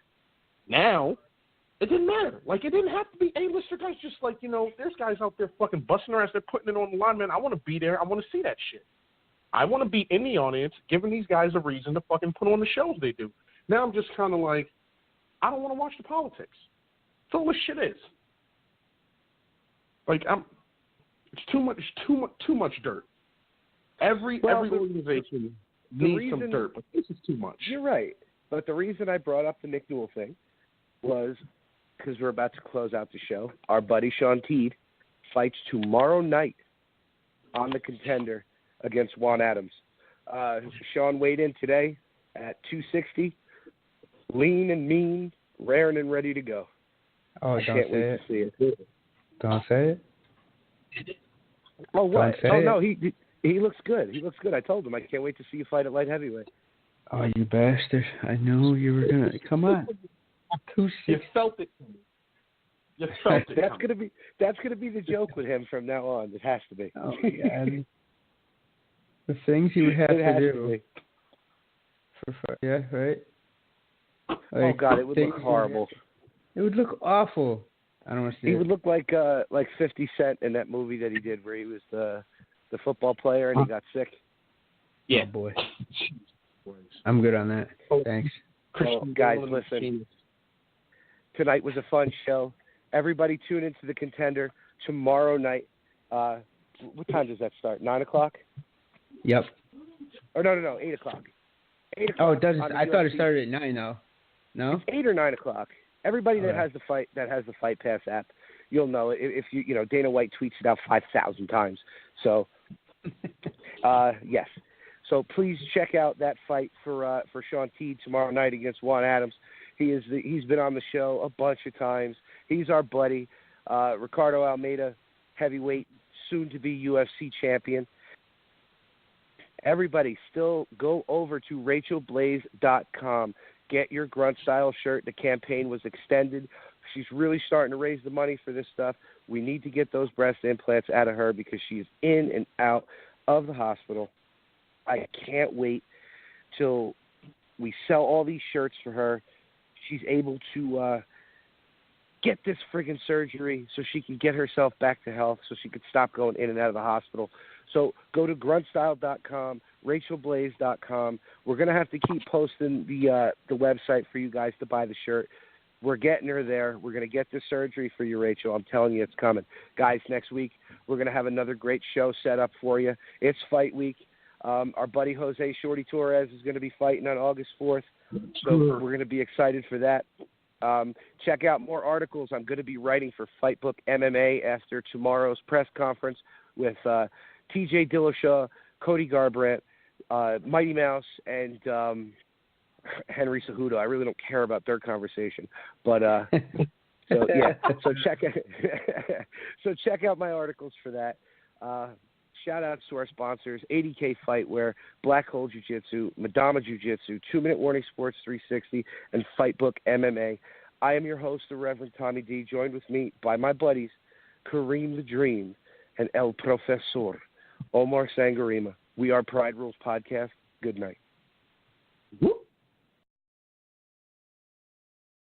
Now, it didn't matter. It didn't have to be A-lister guys. Just there's guys out there fucking busting their ass. They're putting it on the line, man. I want to be there. I want to see that shit. I want to be in the audience, giving these guys a reason to fucking put on the shows they do. Now I'm just kind of I don't want to watch the politics. That's all this shit is. It's too much dirt. Every organization needs some dirt, but this is too much. You're right. But the reason I brought up the Nick Newell thing was because we're about to close out the show. Our buddy Sean Teed fights tomorrow night on the Contender against Juan Adams. Sean weighed in today at 260, lean and mean, raring and ready to go. Oh, I can't wait to see it. Don't say it. Oh, what? Oh, no, it. he looks good. He looks good. I told him I can't wait to see you fight at light heavyweight. Oh, you bastard. I knew you were going to. Come on. You felt it. You felt it. That's gonna be the joke with him from now on. It has to be. Oh, yeah. The things he would have to do. Yeah, right? Oh, God, it would look horrible. It would look awful. I don't want to see He would look like 50 Cent in that movie that he did where he was the football player and he got sick. Yeah. Oh, boy. I'm good on that. Thanks. Oh, guys, listen. Tonight was a fun show. Everybody tune into the Contender tomorrow night. What time does that start? 9 o'clock? Yep. Or no, 8 o'clock. 8 o'clock. Oh, it doesn't. I thought it started at 9 though. No? It's 8 or 9 o'clock. Everybody that has the Fight Pass app, you'll know it. If Dana White tweets it out 5,000 times. So, yes. So please check out that fight for Sean Teed tomorrow night against Juan Adams. He's been on the show a bunch of times. He's our buddy. Ricardo Almeida, heavyweight, soon to be UFC champion. Everybody, still go over to RachelBlaze.com. Get your Grunt Style shirt. The campaign was extended. She's really starting to raise the money for this stuff. We need to get those breast implants out of her because she's in and out of the hospital. I can't wait till we sell all these shirts for her. She's able to get this friggin' surgery so she can get herself back to health, so she could stop going in and out of the hospital. So go to gruntstyle.com, RachelBlaze.com. We're going to have to keep posting the website for you guys to buy the shirt. We're getting her there. We're going to get the surgery for you, Rachel. I'm telling you, it's coming. Guys, next week, we're going to have another great show set up for you. It's fight week. Our buddy Jose Shorty Torres is going to be fighting on August 4th. So we're going to be excited for that. Check out more articles. I'm going to be writing for Fightbook MMA after tomorrow's press conference with TJ Dillashaw, Cody Garbrandt, Mighty Mouse, and Henry Cejudo. I really don't care about their conversation, but so check out my articles for that. Shout out to our sponsors: 80K Fightwear, Black Hole Jiu-Jitsu, Madama Jiu-Jitsu, 2 Minute Warning Sports 360, and Fightbook MMA. I am your host, the Reverend Tommy D, joined with me by my buddies, Kareem the Dream and El Profesor, Omar Sangarima. We are Pride Rules Podcast. Good night. Whoop.